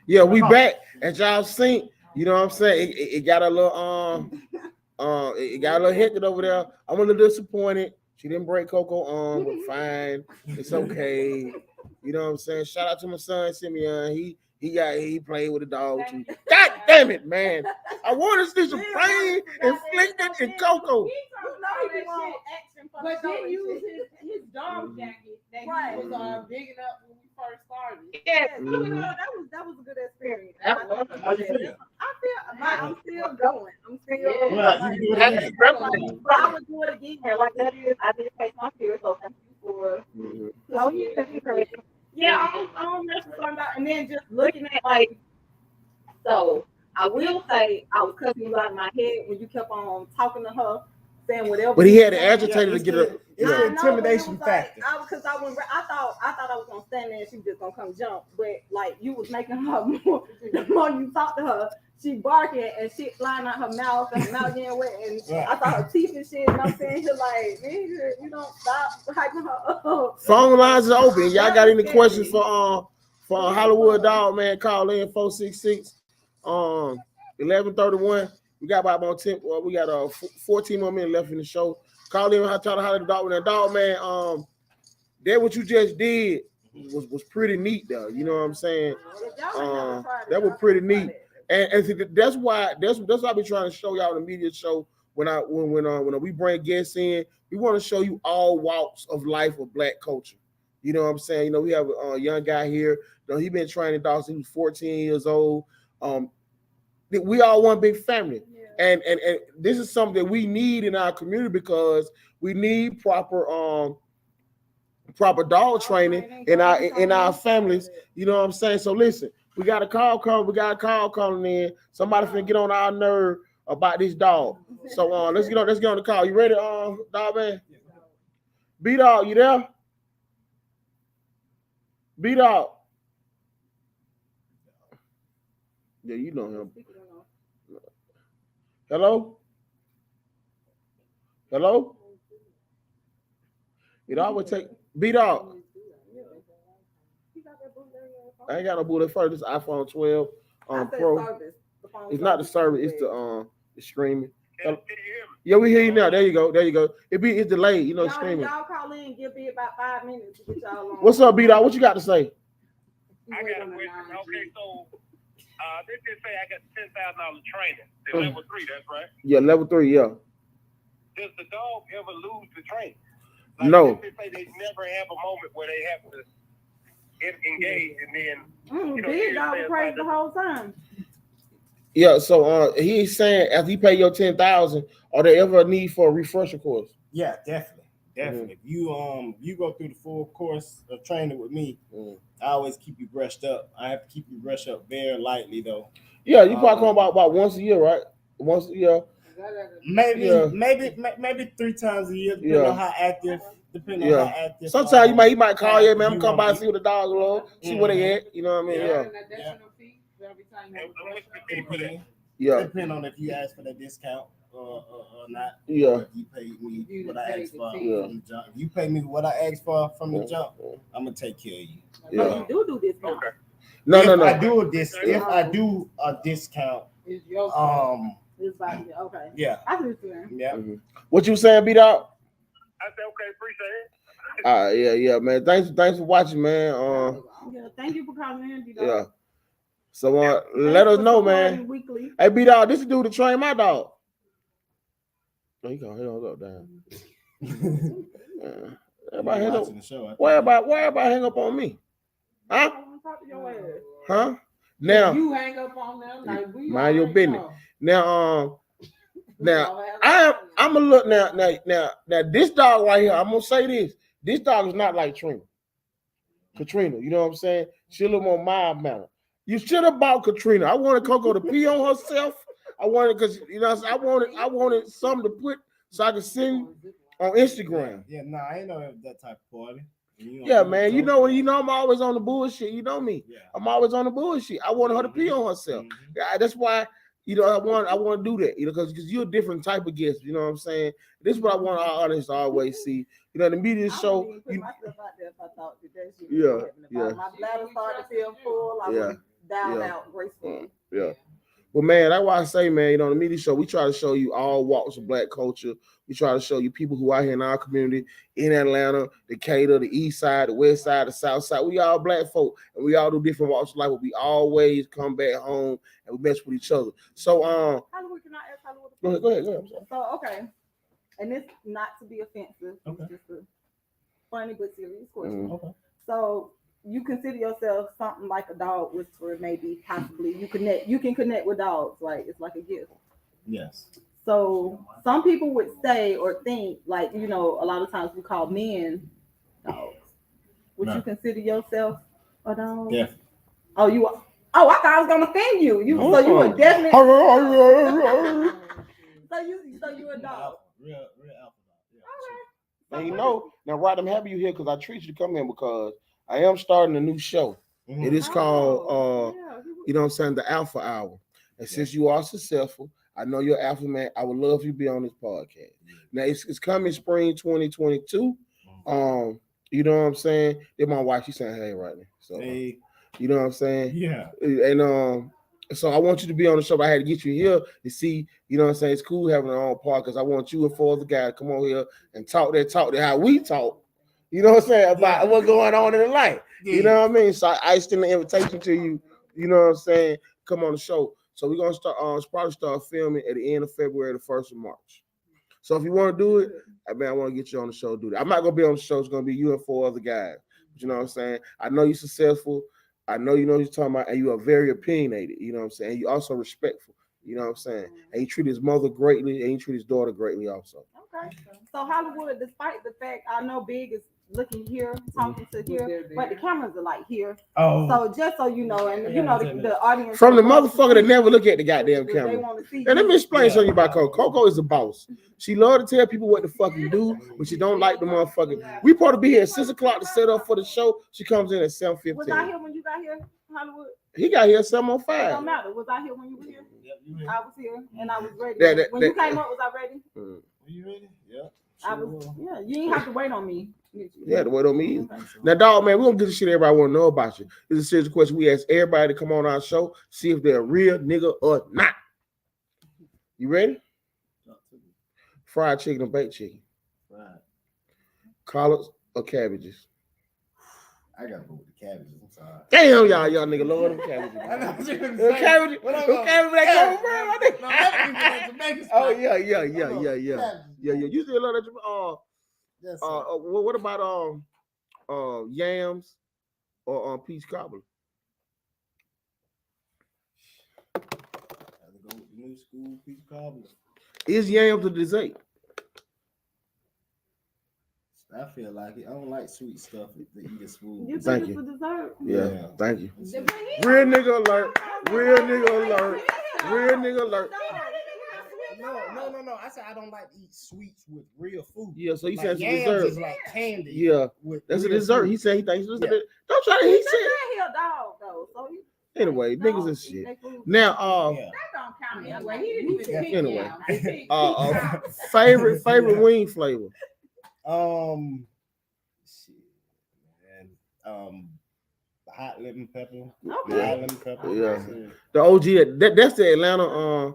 Yeah, we back as y'all seen. You know what I'm saying? It got a little it got a little hectic over there. I'm a little disappointed. She didn't break Coco arm, but fine. It's okay. You know what I'm saying? Shout out to my son Simeon. He played with a dog too. God damn it, man! I want to see some pain inflicted in Coco. But then use his dog jacket that he was big enough when we first started. Yeah, that was a good experience. How you feel? I'm still going. I'm still. Yeah, you can do it again. I would do it again. Like that is, I did face my fear, so thank you for. Oh yeah, yeah. I don't mess with somebody, and then just looking at like. So I will say I was cussing you out of my head when you kept on talking to her, saying whatever. But he had an agitator to get her. It's an intimidation factor. Because I thought I was gonna stand there and she was just gonna come jump, but like you was making her more. The more you talk to her, she barking and shit flying out her mouth and her mouth getting wet, and I thought her teeth and shit. And I'm saying here like, nigga, you don't stop hyping her up. Phone lines are open. Y'all got any questions for Hollywood Dog Man? Call in 466 1131. We got about on 10. We got 14 more minutes left in the show. Call in. I try to holler the dog. That dog man. That what you just did was pretty neat though. You know what I'm saying? That was pretty neat. And that's why I be trying to show y'all in the media show when we bring guests in. We want to show you all walks of life of Black culture. You know what I'm saying? You know, we have a young guy here. You know, he been training dogs since he was 14 years old. We all one big family. And this is something that we need in our community because we need proper dog training in our families. You know what I'm saying? So listen, we got a call calling in. Somebody finna get on our nerve about this dog. So let's get on the call. You ready, dog man? B-Dog, you there? B-Dog. Yeah, you know him. Hello? It always take B-Dog. I ain't got no bullet first. This iPhone 12 Pro. It's not the service, it's the screaming. Yeah, we hear you now. There you go. It's delayed. You know, screaming. Y'all call in and give me about 5 minutes to get y'all on. What's up, B-Dog? What you got to say? I got a question. Okay, so they just say I got $10,000 training. The level 3, that's right? Yeah, level 3, yeah. Does the dog ever lose the training? No. They say they never have a moment where they have to engage and then Big dog praise the whole time. Yeah, so he's saying after he pay your 10,000, are there ever a need for a refresher course? Yeah, definitely. If you go through the full course of training with me, I always keep you brushed up. I have to keep you brushed up very lightly though. Yeah, you probably come about once a year, right? Once a year. Maybe 3 times a year, depending on how active. Depending on how active. Sometimes he might call you, man. I'm come by and see what the dogs are, see where they at. You know what I mean? An additional fee every time you Yeah. Depending on if you ask for that discount or not. Yeah. Or if you pay me what I asked for from the jump. If you pay me what I asked for from the jump, I'm gonna take care of you. Yeah. You do this. Okay. No. If I do a discount, It's like, okay. Yeah. I see what you're saying. Yeah. What you saying, B-Dog? I said, okay, appreciate it. Yeah, man. Thanks for watching, man. Yeah, thank you for calling in, B-Dog. Yeah. So let us know, man. Weekly. Hey, B-Dog, this is dude to train my dog. Oh, he gonna up down. Everybody hang up. Why everybody hang up on me? Huh? Huh? Now you hang up on them like we mind your business. Now I'm gonna look now this dog right here. I'm gonna say this. This dog is not like Katrina. You know what I'm saying? She a little more mild mannered. You should have bought Katrina. I wanted Coco to pee on herself. I wanted because I wanted something to put so I could send on Instagram. Yeah, I ain't know that type of party. Yeah, man. You know I'm always on the bullshit. You know me. Yeah. I'm always on the bullshit. I wanted her to pee on herself. Yeah, that's why I want to do that. Because you're a different type of guest. You know what I'm saying? This is what I want our audience to always see. The media show. Put myself out there if I thought that shit yeah. My bladder started to feel full. I would down out gracefully. Yeah. Well, man, that's why I say, man, the media show, we try to show you all walks of Black culture. We try to show you people who are here in our community, in Atlanta, Decatur, the east side, the west side, the south side. We all Black folk, and we all do different walks of life, but we always come back home and we mess with each other. So, Hollywood, can I ask Hollywood? Go ahead. So, okay, and this not to be offensive, it's just a funny but serious question. Okay. So, you consider yourself something like a dog whisperer, maybe possibly you can connect with dogs, like it's like a gift. Yes. So some people would say or think like, a lot of times we call men dogs. Would you consider yourself a dog? Yeah. Oh, you are. Oh, I thought I was gonna offend you. So you were definitely. so you a dog. Real alpha dog. Okay. And now Rod, I'm happy you here because I treat you to come in because I am starting a new show. It is called you know what I'm saying, the Alpha Hour. And since you are successful, I know you're Alpha man. I would love you to be on this podcast. Now it's coming spring 2022. You know what I'm saying? Then my wife, she's saying hey right now. So you know what I'm saying? Yeah. And so I want you to be on the show. But I had to get you here to see, you know what I'm saying? It's cool having our own part because I want you and 4 other guys to come on here and talk that how we talk. You know what I'm saying? About what's going on in the life. You know what I mean? So I extend the invitation to you, you know what I'm saying? Come on the show. So we're gonna probably start filming at the end of February, the 1st of March. So if you want to do it, I want to get you on the show, do that. I'm not gonna be on the show, it's gonna be you and 4 other guys. But you know what I'm saying? I know you're successful, I know you know what you're talking about, and you are very opinionated, you know what I'm saying? And you also respectful, you know what I'm saying? And you treat his mother greatly, and you treat his daughter greatly also. Okay. So Hollywood, despite the fact I know Big is looking here, talking to here, but the cameras are like here. Oh. So just so you know, and the audience from the motherfucker that never look at the goddamn camera. They want to see. And let me explain something about Coco. Coco is a boss. She love to tell people what to fucking do, but she don't like the motherfucker. We supposed to be here at 6 o'clock to set up for the show. She comes in at 7:15. Was I here when you got here, Hollywood? He got here at 7:05. It don't matter. Was I here when you were here? Yep, I was here and I was ready. When you came up, was I ready? Were you ready? Yeah. I was. Yeah, you didn't have to wait on me. Yeah, to wait on me. Now, dog, man, we're gonna get the shit everybody want to know about you. This is a serious question. We ask everybody to come on our show, see if they're a real nigga or not. You ready? Fried chicken or baked chicken? Right. Collards or cabbages? I gotta go with the cabbages. I'm sorry. Damn, y'all nigga love them cabbages. I know what you're gonna Them say. cabbages, But I'm them going- cabbages that come from, No, that Jamaican spot. Oh yeah. I'm going Yeah. cabbages. You still love that? Yes, sir. What about yams or peach cobbler? I gotta go with the new school piece of cobbler. Is yams a dessert? I feel like it. I don't like sweet stuff to eat as food. You Thank think it's you. a dessert? Yeah. Thank you. That's it. Real nigga alert. Real nigga alert. Real nigga alert. No. I said I don't like to eat sweets with real food. Yeah, so you Like said it's a yams dessert. is like candy. Yeah, with that's a real dessert. food. He said he thinks it's a Yeah. dessert. Don't try to. He said. He a dog though, so he. Anyway, niggas and dogs eat shit. their food. Now, Yeah. That don't count anyway. He didn't even pick Anyway. yams. He picked favorite wing flavor. Shit, man. Hot lemon pepper. Okay. Hot lemon pepper. Yeah. The OG. That's the Atlanta.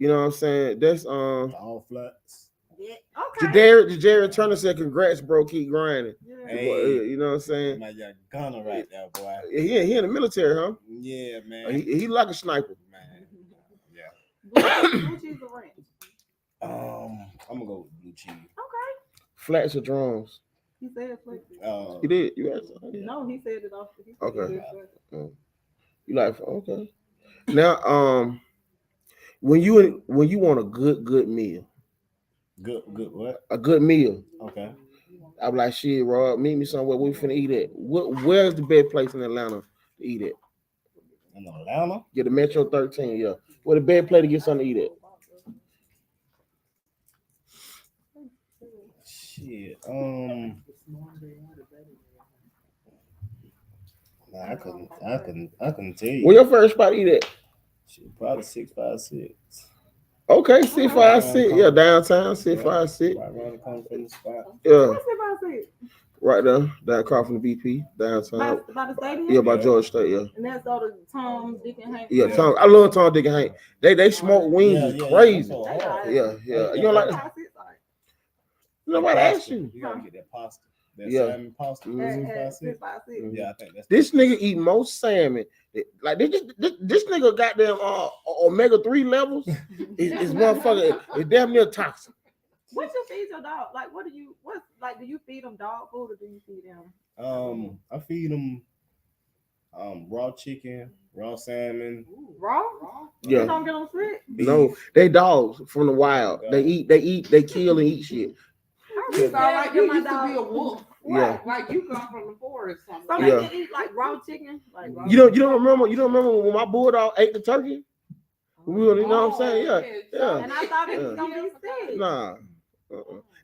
You know what I'm saying? That's All flats. Yeah. Okay. Jared Turner said, "Congrats, bro. Keep grinding." Yeah. Hey. You know what I'm saying? My young gunner right there, boy. He in the military, huh? Yeah, man. He like a sniper. Man. Yeah. Blue cheese or ranch? I'm gonna go with blue cheese. Okay. Flats or drums? He said flavor. He did. You asked. No, he said it off. He said Okay. it flavor. You like okay? Now, when you want a good meal, Good what? a good meal, Okay. I'm like, shit, Rob, meet me somewhere. We finna eat at. Where's the best place in Atlanta to eat at? In Atlanta? Get the Metro 13, yeah. Where the best place to get something to eat at? Shit. Nah, I couldn't tell you. Where your first spot to eat at? Shit, probably 656. Okay, 656. Yeah, downtown 656. Right around the corner from the spot. Yeah, What's it about it? right there, down across from the BP, downtown. By the stadium? Yeah, by Georgia State. Yeah, And that's all the Tom, Dick, and Hank. yeah. Tom, I love Tom, Dick, and Hank. They smoke wings is crazy. so hard. Yeah. You don't like that? Nobody asked you. You gotta get that pasta. That Yeah. salmon pasta. Mhm. 656. Yeah, I think that's This nigga eat most salmon. Like this nigga goddamn omega-3 levels is motherfucker. It's damn near toxic. What you feed your dog? Like, do you feed them dog food or do you feed them? I feed them raw chicken, raw salmon. Raw? Yeah. You don't get them sick? No, they dogs from the wild. They kill and eat shit. You sound like you used to be a wolf. Yeah. Like you come from the forest or So something. they Yeah. can eat like raw chicken? Like raw You don't remember when my bulldog ate the turkey? You know what I'm saying? Yeah. And I thought it was gonna be sick. Nah.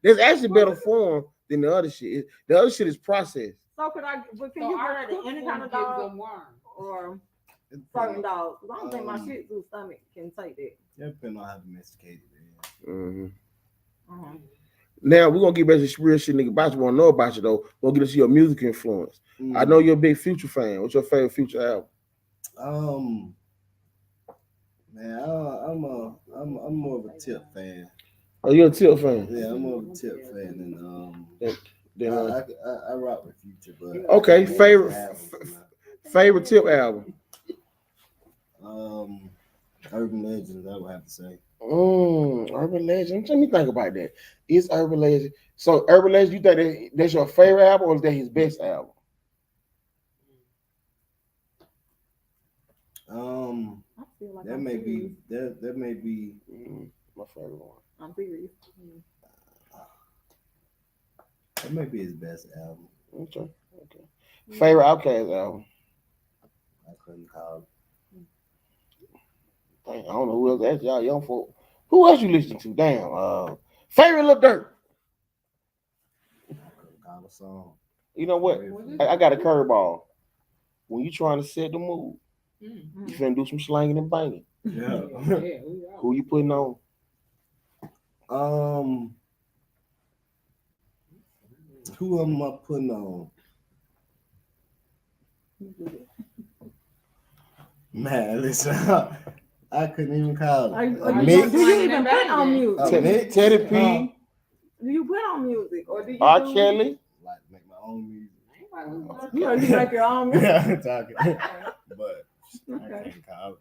There's actually better form than the other shit. The other shit is processed. So can you So put our it in any kind of dog them worms. or certain dogs? 'Cause I don't think my Shih Tzu stomach can take that. Yeah, depending on how domesticated it is. Mhm. Uh-huh. Now we're gonna get back to this real shit, nigga. About you want to know about you though. We're gonna get into your music influence. I know you're a big Future fan. What's your favorite Future album? Man, I'm more of a Tip fan. Oh, you're a Tip fan. Yeah, I'm more of a Tip fan, and Then, I rock with Future, but okay, favorite Tip album. Urban Legends, I would have to say. Urban Legend. Let me think about that. It's Urban Legend. So Urban Legend, you think that's your favorite album or is that his best album? I feel like That I'm may serious. be that may be My favorite one. I'm serious. that may be his best album. Okay. Favorite Outkast album. I couldn't call it. Dang, I don't know who else. That's y'all young folk. Who else you listen to? Damn. Favorite Lil Durk. I couldn't call a song. You know what? I got a curveball. When you trying to set the mood, you finna do some slanging and banging. Yeah. Who you putting on? Who am I putting on? Man, listen, I couldn't even call it. Do you even put on mute? Nick? Teddy P. Do you put on music or do you? R. Kelly. Like make my own music. You make your own music. Yeah, I'm talking. But I Okay. can't call it.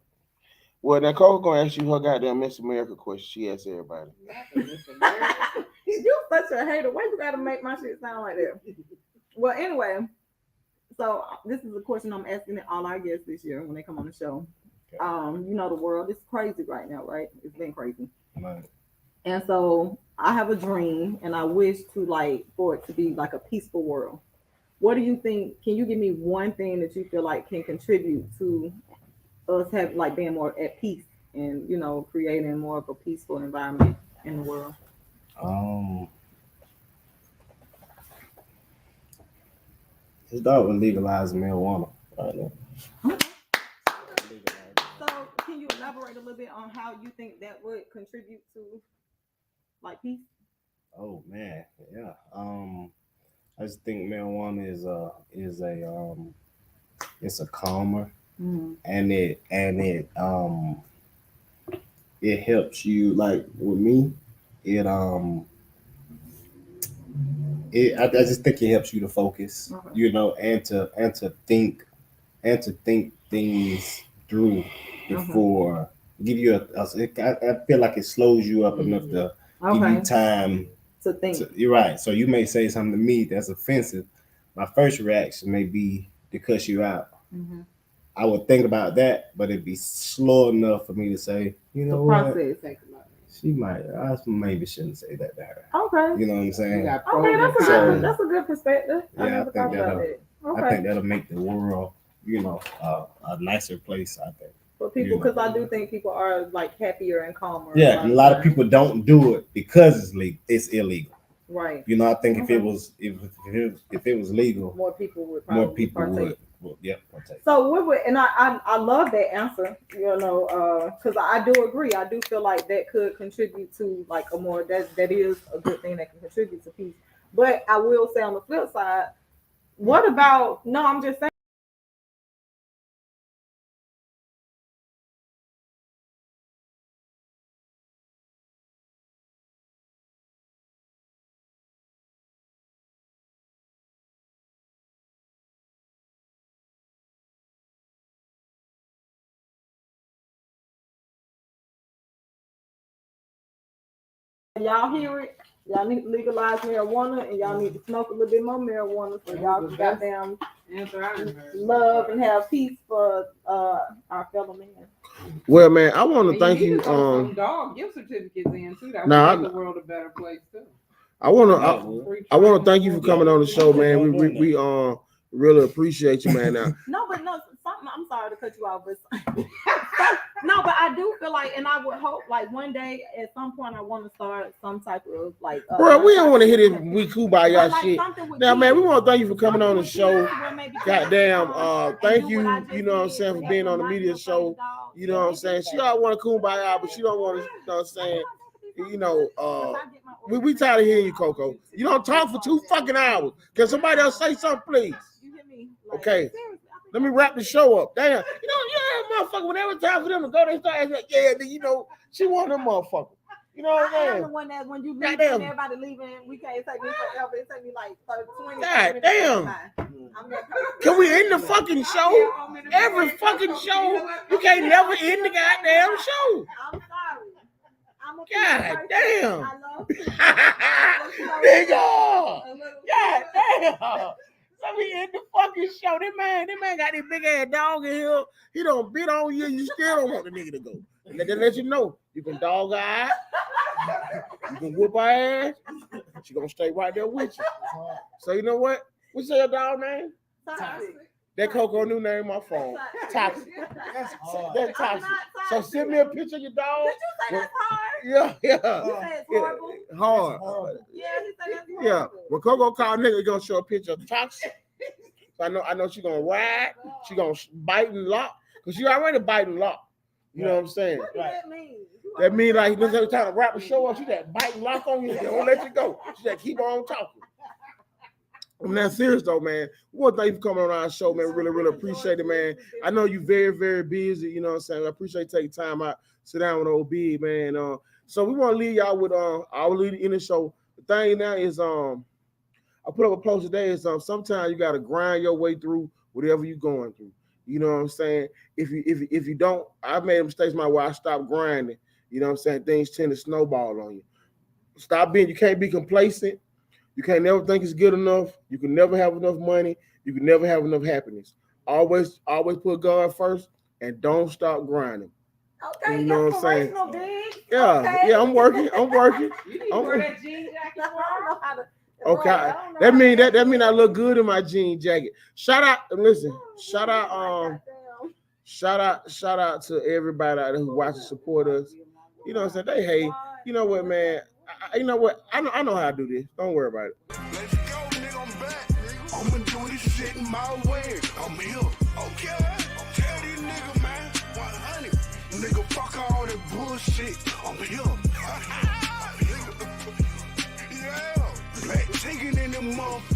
Well, now Coco gonna ask you her goddamn Miss America question. She asks everybody. You such a hater. Why you gotta make my shit sound like that? Well, anyway, so this is a question I'm asking all our guests this year when they come on the show. Okay. You know the world is crazy right now, right? It's been crazy. Right. And so I have a dream and I wish to like for it to be like a peaceful world. What do you think? Can you give me one thing that you feel like can contribute to us have like being more at peace and creating more of a peaceful environment in the world? It's start with legalizing marijuana right now. So can you elaborate a little bit on how you think that would contribute to like peace? Oh man, yeah. I just think marijuana it's a calmer, and it helps you. Like with me, I just think it helps you to focus, and to think things through before give you I feel like it slows you up enough to give you time to think. You're right. So you may say something to me that's offensive. My first reaction may be to cuss you out. I would think about that, but it'd be slow enough for me to say, you know what? She might. I maybe shouldn't say that to her. Okay. You know what I'm saying? Okay, that's a good perspective. Yeah, I think that'll make the world, a nicer place. I think. For people, because I do think people are like happier and calmer. Yeah, and a lot of people don't do it because it's illegal. Right. I think if it was legal, more people would partake. Partake. So I love that answer, because I do agree. I do feel like that could contribute to like a more that is a good thing that can contribute to peace. But I will say on the flip side, what about I'm just saying. Y'all hear it? Y'all need to legalize marijuana and y'all need to smoke a little bit more marijuana so y'all can goddamn love and have peace for our fellow man. Well, man, I want to thank you. Some dog gift certificates in too. That would make the world a better place too. I want to thank you for coming on the show, man. We really appreciate you, man. Now. Something. I'm sorry to cut you off, but no, but I do feel like, and I would hope, like one day at some point, I want to start some type of like. Bro, we don't want to hear this we kumbaya shit. Now, man, we want to thank you for coming on the show. Goddamn, thank you. You know what I'm saying, for being on the media show. You know what I'm saying. She all want to kumbaya, but she don't want to. You know what I'm saying. We tired of hearing you, Coco. You don't talk for 2 fucking hours. Can somebody else say something, please? Okay. Let me wrap the show up. Damn. Motherfucker, when every time for them to go, they start asking, she one of them motherfuckers. You know what I'm saying? I'm the one that when you leave and everybody leaving, we can't take me forever. It take me like 20 God damn. Can we end the fucking show? Every fucking show. You can't never end the goddamn show. I'm sorry. God damn. Nigga. God damn. Let me end the fucking show. That man got this big ass dog in here. He don't bit on you. You still don't want the nigga to go. Let you know. You can dog her eye. You can whoop her ass. She gonna stay right there with you. So you know what? What's your dog name? Toxic. That Coco new name on my phone. Toxic. That's hard. That's toxic. So send me a picture of your dog. Did you say that's hard? Yeah. You said it's horrible? Hard. Yeah, he said that's horrible. Yeah. When Coco call nigga, he gonna show a picture of Toxic. So I know she gonna ride. She gonna bite and lock. Because she already bite and lock. You know what I'm saying? What does that mean? That mean like every time to wrap the show up, she that bite and lock on you. They won't let you go. She that keep on talking. I'm not serious though, man. We want to thank you for coming on our show, man. We really, really appreciate it, man. I know you're very, very busy. You know what I'm saying? I appreciate taking time out, sit down with old big, man. So we want to leave y'all with I will leave in the show. thing now is I put up a post today. Is sometimes you gotta grind your way through whatever you're going through. You know what I'm saying? If you don't, I've made mistakes where I stopped grinding. You know what I'm saying? Things tend to snowball on you. You can't be complacent. You can't never think it's good enough. You can never have enough money. You can never have enough happiness. Always put God first and don't stop grinding. Okay, you know what I'm saying? Big. Yeah, Okay. I'm working. You need to wear that jean jacket. I don't know how to. Okay, Right, I don't know that how mean to that mean I look good in my jean jacket. Shout out to everybody out there who watch and support us. You know what I'm saying? They hate. You know what, man? You know what? I know how to do this. Don't worry about it. Let's go, nigga, I'm back, nigga. I'ma do this shit in my way. I'm here. Okay. Tell these niggas, man, 100. Nigga, fuck all that bullshit. I'm here. Yeah. Black chicken in the motherfucker.